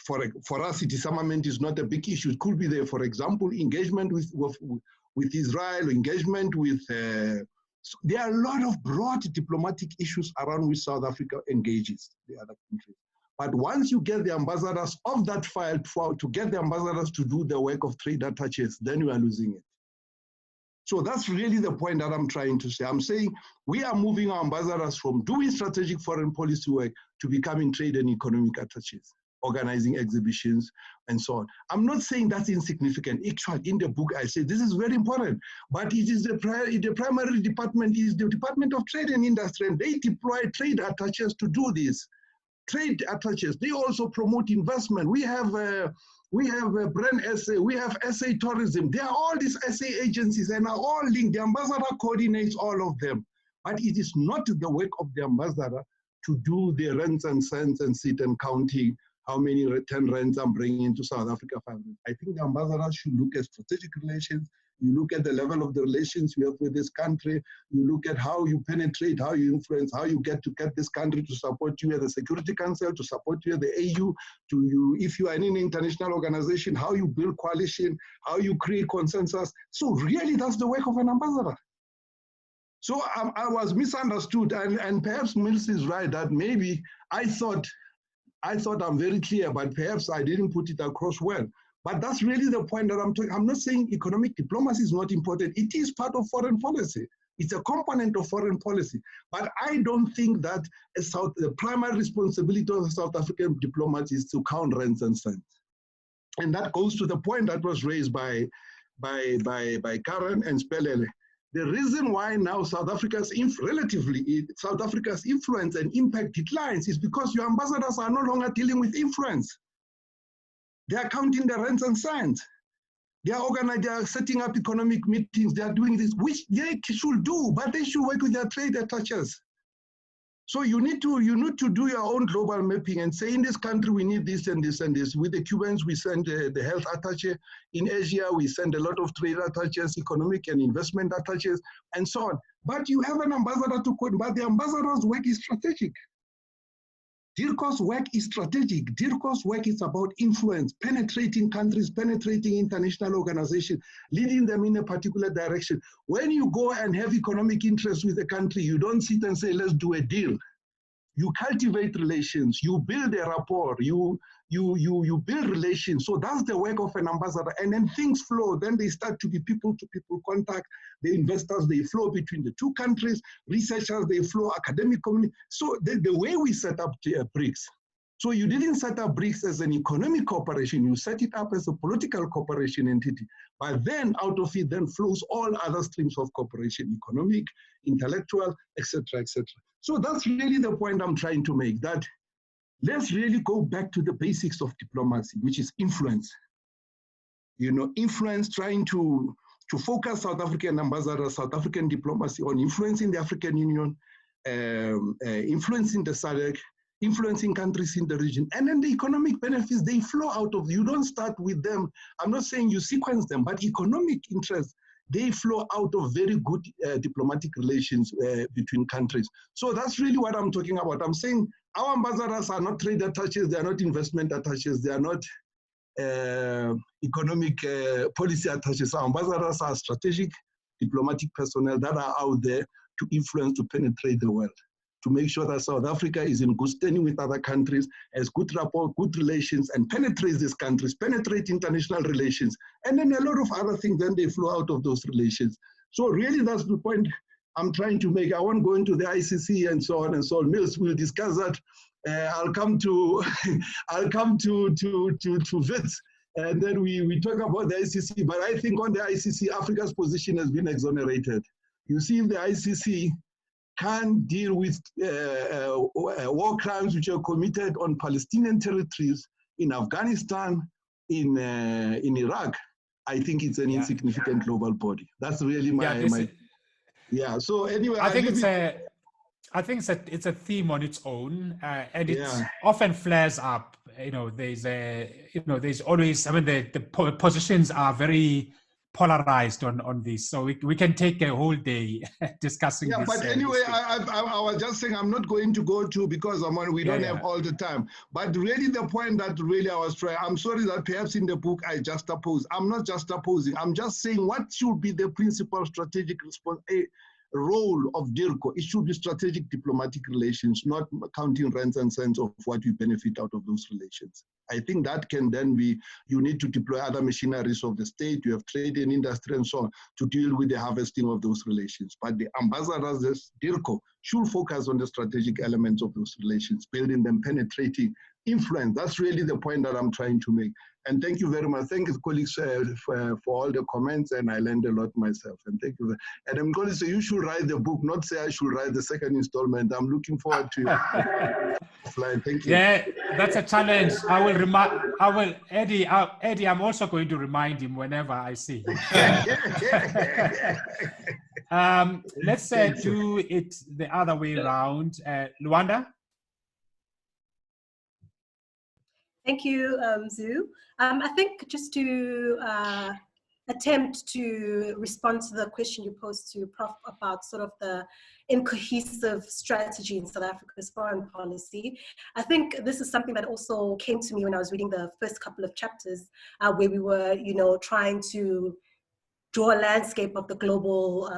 For us, disarmament is not a big issue. It could be there, for example, engagement with Israel, engagement with, so there are a lot of broad diplomatic issues around which South Africa engages the other countries. But once you get the ambassadors of that file to get the ambassadors to do the work of trade attaches, then you are losing it. So that's really the point that I'm trying to say. I'm saying we are moving our ambassadors from doing strategic foreign policy work to becoming trade and economic attaches, organizing exhibitions and so on. I'm not saying that's insignificant. Actually, in the book, I say this is very important, but it is the primary department is the Department of Trade and Industry, and they deploy trade attaches to do this. Trade attaches, they also promote investment. We have brand SA, we have SA tourism. There are all these SA agencies and are all linked. The ambassador coordinates all of them. But it is not the work of the ambassador to do the rents and cents and sit and counting how many 10 rents I'm bringing into South Africa. I think the ambassador should look at strategic relations. You look at the level of the relations you have with this country. You look at how you penetrate, how you influence, how you get this country to support you at the Security Council, to support you at the AU, if you are in an international organization, how you build coalition, how you create consensus. So really that's the work of an ambassador. So I was misunderstood, and perhaps Mills is right that maybe I thought I'm very clear, but perhaps I didn't put it across well. But that's really the point that I'm talking. I'm not saying economic diplomacy is not important. It is part of foreign policy. It's a component of foreign policy. But I don't think that the primary responsibility of South African diplomats is to count rents and cents. And that goes to the point that was raised by Karen and Spelele. The reason why now South Africa's influence and impact declines is because your ambassadors are no longer dealing with influence. They are counting the rents and cents. They are setting up economic meetings. They are doing this, which they should do, but they should work with their trade attaches. So you need to do your own global mapping and say, in this country, we need this and this and this. With the Cubans, we send the health attache. In Asia, we send a lot of trade attaches, economic and investment attaches, and so on. But you have an ambassador to quote, but the ambassador's work is strategic. DIRCO's work is strategic. DIRCO's work is about influence, penetrating countries, penetrating international organizations, leading them in a particular direction. When you go and have economic interests with a country, you don't sit and say, let's do a deal. You cultivate relations, you build a rapport, you build relations. So that's the work of an ambassador. And then things flow. Then they start to be people-to-people contact. The investors, they flow between the two countries. Researchers, they flow, academic community. So the way we set up BRICS. So you didn't set up BRICS as an economic cooperation. You set it up as a political cooperation entity. But then out of it then flows all other streams of cooperation, economic, intellectual, etc., etc. So that's really the point I'm trying to make, that let's really go back to the basics of diplomacy, which is influence. You know, influence, trying to focus South African ambassadors, South African diplomacy on influencing the African Union, influencing the SADC, influencing countries in the region. And then the economic benefits, they flow out of, you don't start with them. I'm not saying you sequence them, but economic interests, they flow out of very good diplomatic relations between countries. So that's really what I'm talking about. I'm saying our ambassadors are not trade attaches, they are not investment attaches, they are not economic policy attaches. Our ambassadors are strategic diplomatic personnel that are out there to influence, to penetrate the world, to make sure that South Africa is in good standing with other countries, has good rapport, good relations, and penetrates these countries, penetrate international relations, and then a lot of other things, then they flow out of those relations. So really that's the point I'm trying to make. I won't go into the ICC and so on and so on. Mills will discuss that. I'll come to Wits, and then we talk about the ICC. But I think on the ICC, Africa's position has been exonerated. You see, if the ICC can't deal with war crimes which are committed on Palestinian territories, in Afghanistan, in Iraq, I think it's an insignificant global body. That's really my So anyway, I think it's a theme on its own, and it often flares up. You know, there's always. I mean, the positions are very polarized on this, so we can take a whole day discussing this. But anyway, I was just saying I'm not going to go to, because we don't have all the time. But really the point that really I was trying, I'm sorry that perhaps in the book I juxtapose. I'm not juxtaposing. I'm just saying what should be the principal strategic role of DIRCO. It should be strategic diplomatic relations, not counting rents and cents of what we benefit out of those relations. I think that can then be, you need to deploy other machineries of the state, you have trade and industry and so on, to deal with the harvesting of those relations. But the ambassadors, DIRCO, should focus on the strategic elements of those relations, building them, penetrating, influence. That's really the point that I'm trying to make. And thank you very much. Thank you, colleagues, for all the comments, and I learned a lot myself. And thank you. And I'm going to say you should write the book, not say I should write the second installment. I'm looking forward to it. Thank you. Yeah, that's a challenge. Eddy, I'm also going to remind him whenever I see him. Let's do it the other way around. Luanda? Thank you, Zu. I think just to attempt to respond to the question you posed to Prof about sort of the incohesive strategy in South Africa's foreign policy, I think this is something that also came to me when I was reading the first couple of chapters, where we were, trying to draw a landscape of the global,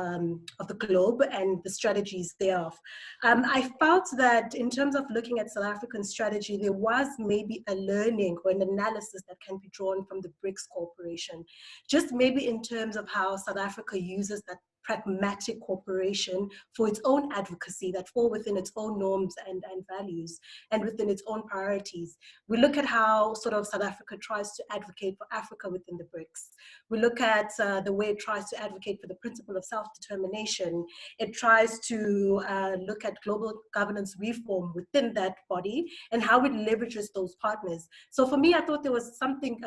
of the globe and the strategies thereof. I felt that in terms of looking at South African strategy, there was maybe a learning or an analysis that can be drawn from the BRICS Corporation, just maybe in terms of how South Africa uses that pragmatic cooperation for its own advocacy that fall within its own norms and values and within its own priorities. We look at how sort of South Africa tries to advocate for Africa within the BRICS. We look at the way it tries to advocate for the principle of self-determination. It tries to look at global governance reform within that body and how it leverages those partners. So for me, I thought there was something,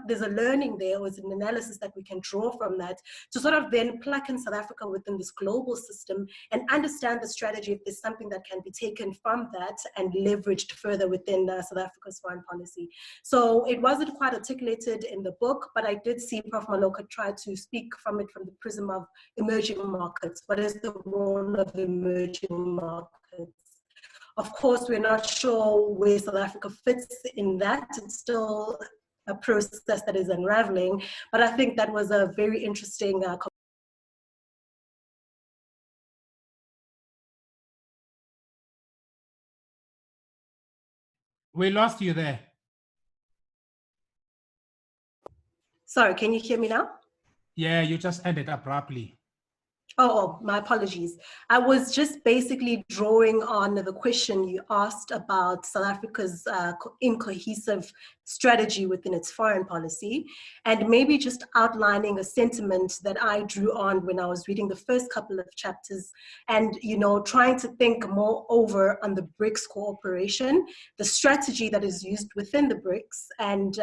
there's a learning there, was an analysis that we can draw from that to sort of then plug in South Africa within this global system and understand the strategy if there's something that can be taken from that and leveraged further within South Africa's foreign policy. So it wasn't quite articulated in the book, but I did see Prof. Maloka try to speak from it from the prism of emerging markets. What is the role of emerging markets? Of course, we're not sure where South Africa fits in that. It's still a process that is unraveling, but I think that was a very interesting We lost you there. Sorry, can you hear me now? Yeah, you just ended abruptly. Oh, my apologies. I was just basically drawing on the question you asked about South Africa's incohesive strategy within its foreign policy, and maybe just outlining a sentiment that I drew on when I was reading the first couple of chapters and, trying to think more over on the BRICS cooperation, the strategy that is used within the BRICS, and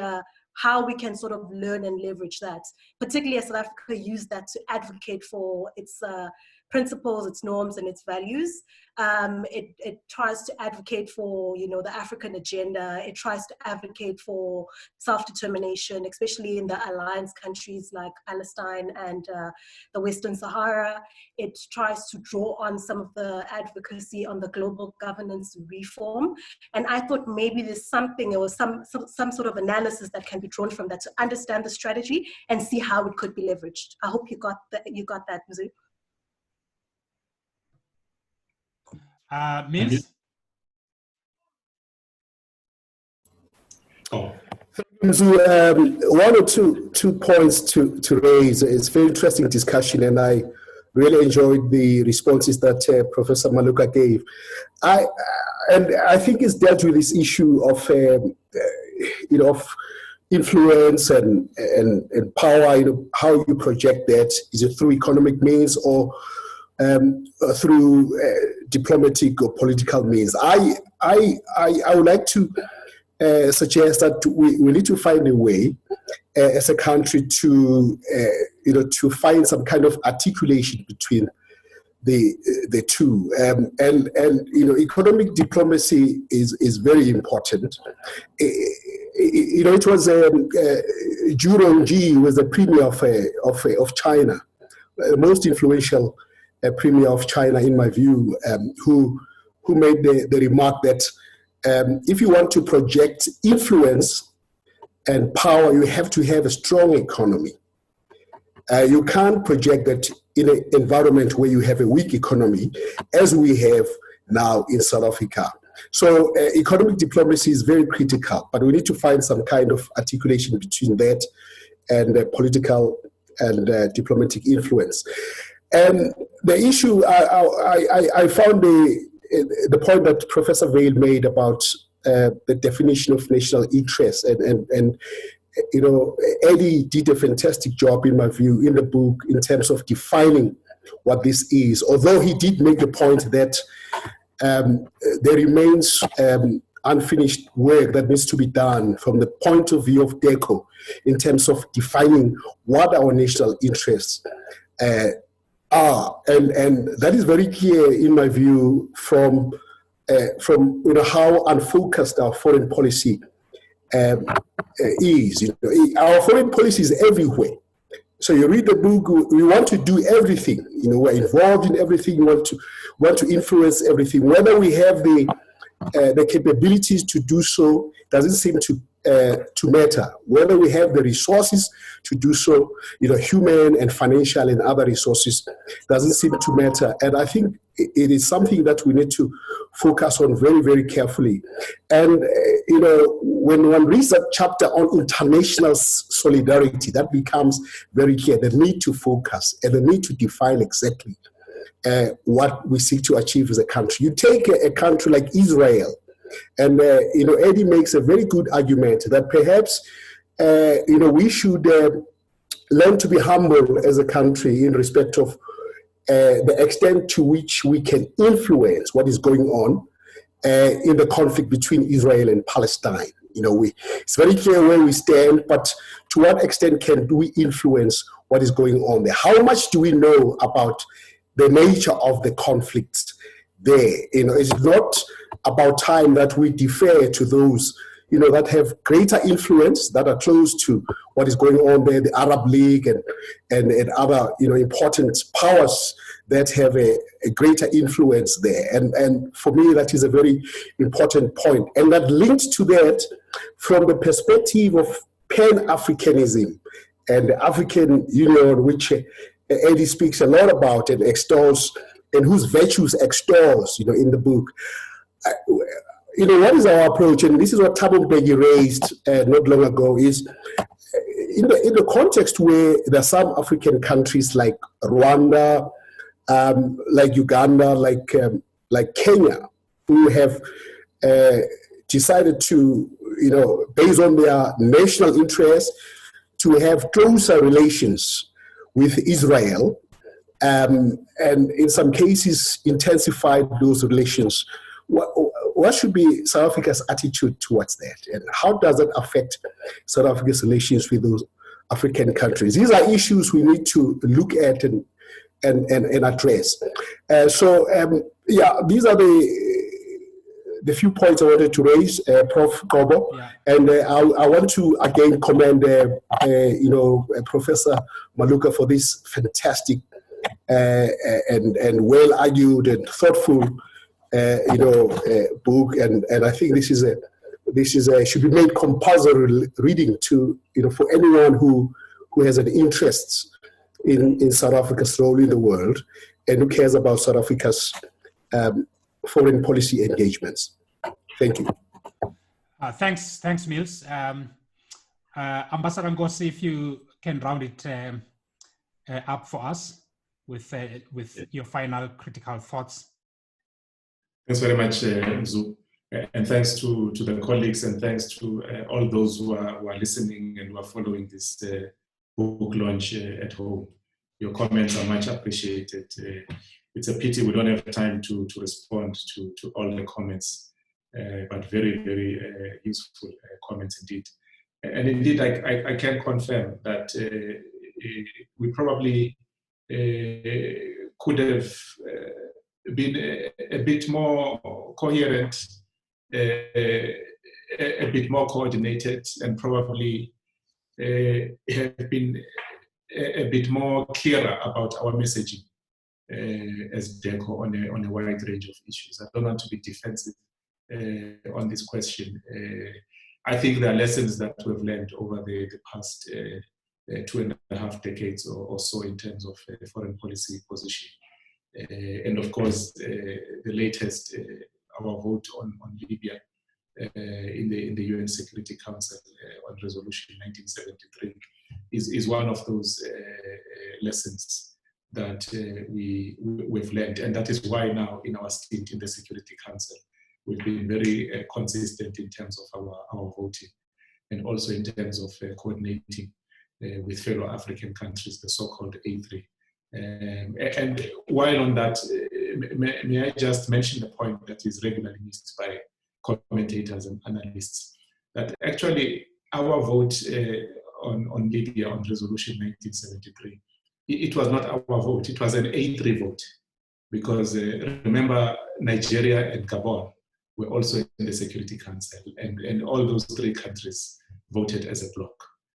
how we can sort of learn and leverage that, particularly as South Africa used that to advocate for its principles, its norms, and its values. It tries to advocate for, the African agenda. It tries to advocate for self-determination, especially in the alliance countries like Palestine and the Western Sahara. It tries to draw on some of the advocacy on the global governance reform. And I thought maybe there's something, there was some sort of analysis that can be drawn from that to understand the strategy and see how it could be leveraged. I hope you got that, Mzu. Mills? Oh. So, one or two points to raise. It's a very interesting discussion, and I really enjoyed the responses that Professor Maloka gave. I think it's dealt with this issue of of influence and power. How you project that. Is it through economic means or through diplomatic or political means? I would like to suggest that we need to find a way as a country to to find some kind of articulation between the two, and economic diplomacy is very important. it was Zhu Rongji was the premier of China, the most influential premier of China, in my view, who made the remark that if you want to project influence and power, you have to have a strong economy. You can't project that in an environment where you have a weak economy, as we have now in South Africa. So economic diplomacy is very critical, but we need to find some kind of articulation between that and political and diplomatic influence. And the issue, I found the point that Professor Vail made about the definition of national interest, and Eddy did a fantastic job, in my view, in the book in terms of defining what this is. Although he did make the point that there remains unfinished work that needs to be done from the point of view of DIRCO in terms of defining what our national interests are, and that is very clear, in my view, from how unfocused our foreign policy is. Our foreign policy is everywhere. So you read the book, we want to do everything. We're involved in everything. We want to influence everything. Whether we have the capabilities to do so doesn't seem to matter. Whether we have the resources to do so, human and financial and other resources, doesn't seem to matter. And I think it is something that we need to focus on very, very carefully. And, when one reads that chapter on international solidarity, that becomes very clear, the need to focus and the need to define exactly what we seek to achieve as a country. You take a country like Israel, and Eddy makes a very good argument that perhaps we should learn to be humble as a country in respect of the extent to which we can influence what is going on in the conflict between Israel and Palestine. It's very clear where we stand, but to what extent can we influence what is going on there? How much do we know about the nature of the conflict there? Is it not about time that we defer to those that have greater influence, that are close to what is going on there, the Arab League and other important powers that have a greater influence there? And for me, that is a very important point. And that links to that from the perspective of Pan-Africanism and the African Union, which Eddy speaks a lot about and extols, and whose virtues extols, in the book. What is our approach? And this is what Thabo Mbeki raised not long ago, is in the context where there are some African countries like Rwanda, like Uganda, like Kenya, who have decided to, based on their national interest, to have closer relations with Israel, and in some cases intensified those relations. What should be South Africa's attitude towards that? And how does that affect South Africa's relations with those African countries? These are issues we need to look at and address. These are the few points I wanted to raise, Prof. Gobo. Yeah. And I want to again commend Professor Maloka for this fantastic and well-argued and thoughtful book, and I think this is should be made compulsory reading to for anyone who has an interest in South Africa's role in the world and who cares about South Africa's foreign policy engagements. Thank you. Thanks, Mills. Ambassador Ngosi, if you can round it up for us with your final critical thoughts. Thanks very much, Zu, and thanks to the colleagues, and thanks to all those who are listening and who are following this book launch at home. Your comments are much appreciated. It's a pity we don't have time to respond to all the comments, but very, very useful comments indeed. And indeed, I can confirm that we probably could have been a bit more coherent a bit more coordinated and probably have been a bit more clearer about our messaging as DIRCO on a wide range of issues. I don't want to be defensive on this question. I think there are lessons that we've learned over the past 2.5 decades or so in terms of foreign policy position. And of course, the latest, our vote on Libya in the UN Security Council on Resolution 1973 is one of those lessons that we've learned. And that is why now in our stint in the Security Council, we've been very consistent in terms of our voting and also in terms of coordinating with fellow African countries, the so-called A3. And while on that, may I just mention the point that is regularly missed by commentators and analysts, that actually our vote on Libya on Resolution 1973, it was not our vote, it was an A3 vote. Because remember, Nigeria and Gabon were also in the Security Council, and all those 3 countries voted as a bloc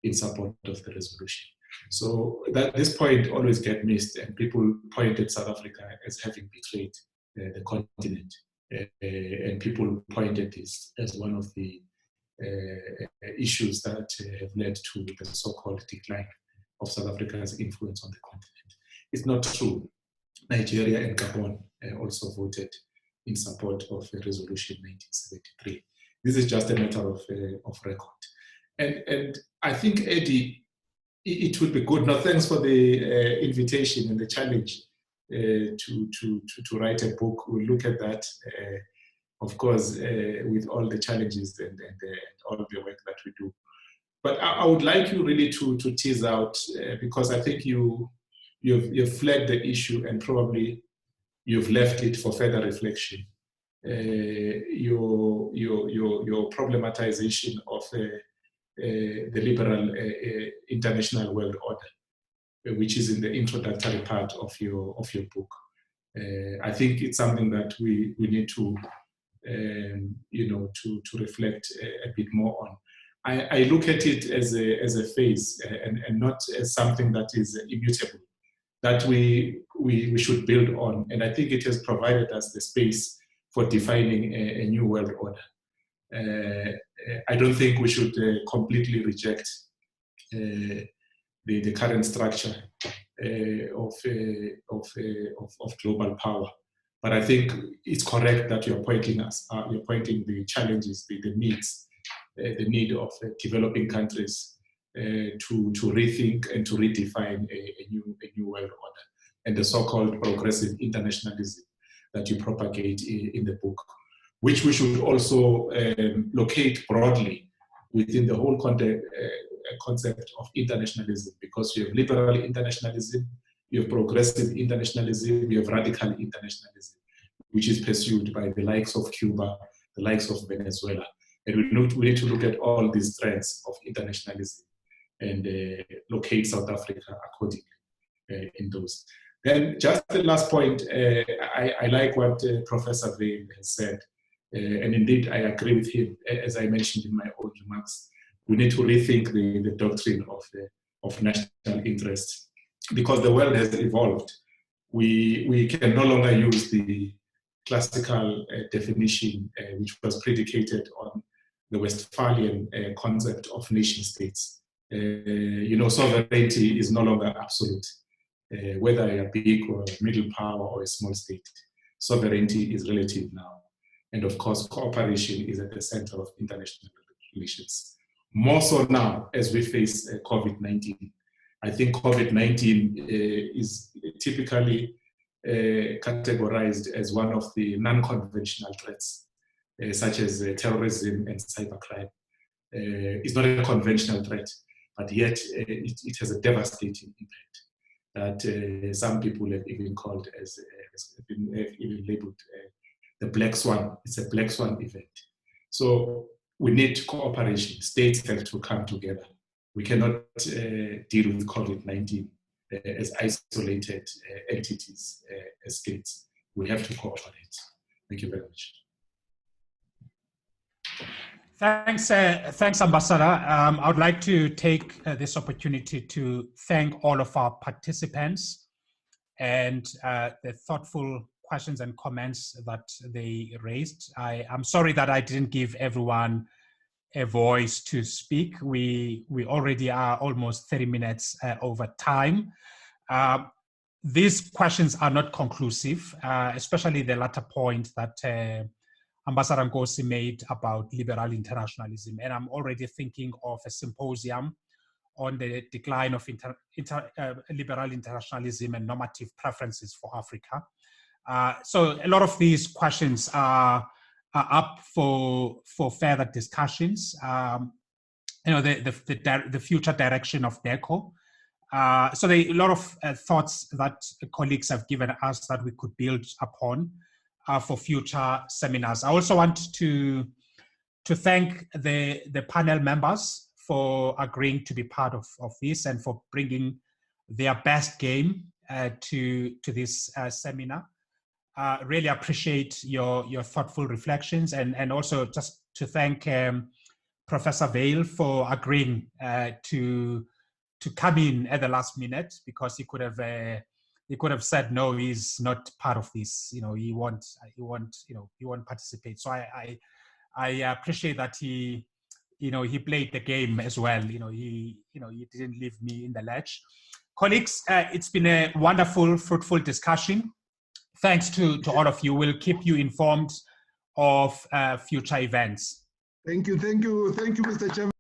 in support of the resolution. So that this point always gets missed, and people pointed South Africa as having betrayed the continent, and people pointed this as one of the issues that have led to the so-called decline of South Africa's influence on the continent. It's not true. Nigeria and Gabon also voted in support of Resolution 1973. This is just a matter of record. And I think, Eddy, it would be good. Now, thanks for the invitation and the challenge to write a book. We'll look at that, of course, with all the challenges and all of the work that we do. But I would like you really to tease out, because I think you've flagged the issue and probably you've left it for further reflection. Your problematization of the liberal international world order, which is in the introductory part of your book. I think it's something that we need to to reflect a bit more on. I look at it as a phase and not as something that is immutable, that we should build on. And I think it has provided us the space for defining a new world order. I don't think we should completely reject the current structure of global power. But I think it's correct that you're pointing the challenges, the needs, the need of developing countries to rethink and to redefine a new world order, and the so-called progressive internationalism that you propagate in the book, which we should also locate broadly within the whole concept of internationalism, because you have liberal internationalism, you have progressive internationalism, you have radical internationalism, which is pursued by the likes of Cuba, the likes of Venezuela. And we need to look at all these threads of internationalism and locate South Africa accordingly in those. Then just the last point, I like what Professor Vane has said, and indeed I agree with him. As I mentioned in my own remarks, we need to rethink the doctrine of national interest, because the world has evolved. We can no longer use the classical definition, which was predicated on the Westphalian concept of nation states. Sovereignty is no longer absolute, whether you're a big or a middle power or a small state. Sovereignty is relative now. And of course, cooperation is at the center of international relations. More so now as we face COVID-19. I think COVID-19 is typically categorized as one of the non-conventional threats, such as terrorism and cybercrime. It's not a conventional threat, but yet it has a devastating impact that some people have even called have even labeled the black swan. It's a black swan event. So we need cooperation. States have to come together. We cannot deal with COVID-19 as isolated entities, as states. We have to cooperate. Thank you very much. Thanks, Ambassador. I would like to take this opportunity to thank all of our participants and the thoughtful questions and comments that they raised. I'm sorry that I didn't give everyone a voice to speak. We already are almost 30 minutes over time. These questions are not conclusive, especially the latter point that Ambassador Nkosi made about liberal internationalism. And I'm already thinking of a symposium on the decline of liberal internationalism and normative preferences for Africa. So a lot of these questions are up for further discussions. The future direction of DIRCO. So there are a lot of thoughts that colleagues have given us that we could build upon for future seminars. I also want to thank the panel members for agreeing to be part of this and for bringing their best game to this seminar. Really appreciate your thoughtful reflections, and also just to thank Professor Vale for agreeing to come in at the last minute, because he could have said no, he's not part of this. He won't participate. So I appreciate that he played the game as well. He didn't leave me in the lurch. Colleagues, it's been a wonderful, fruitful discussion. Thanks to all of you. We'll keep you informed of future events. Thank you, Mr. Chairman.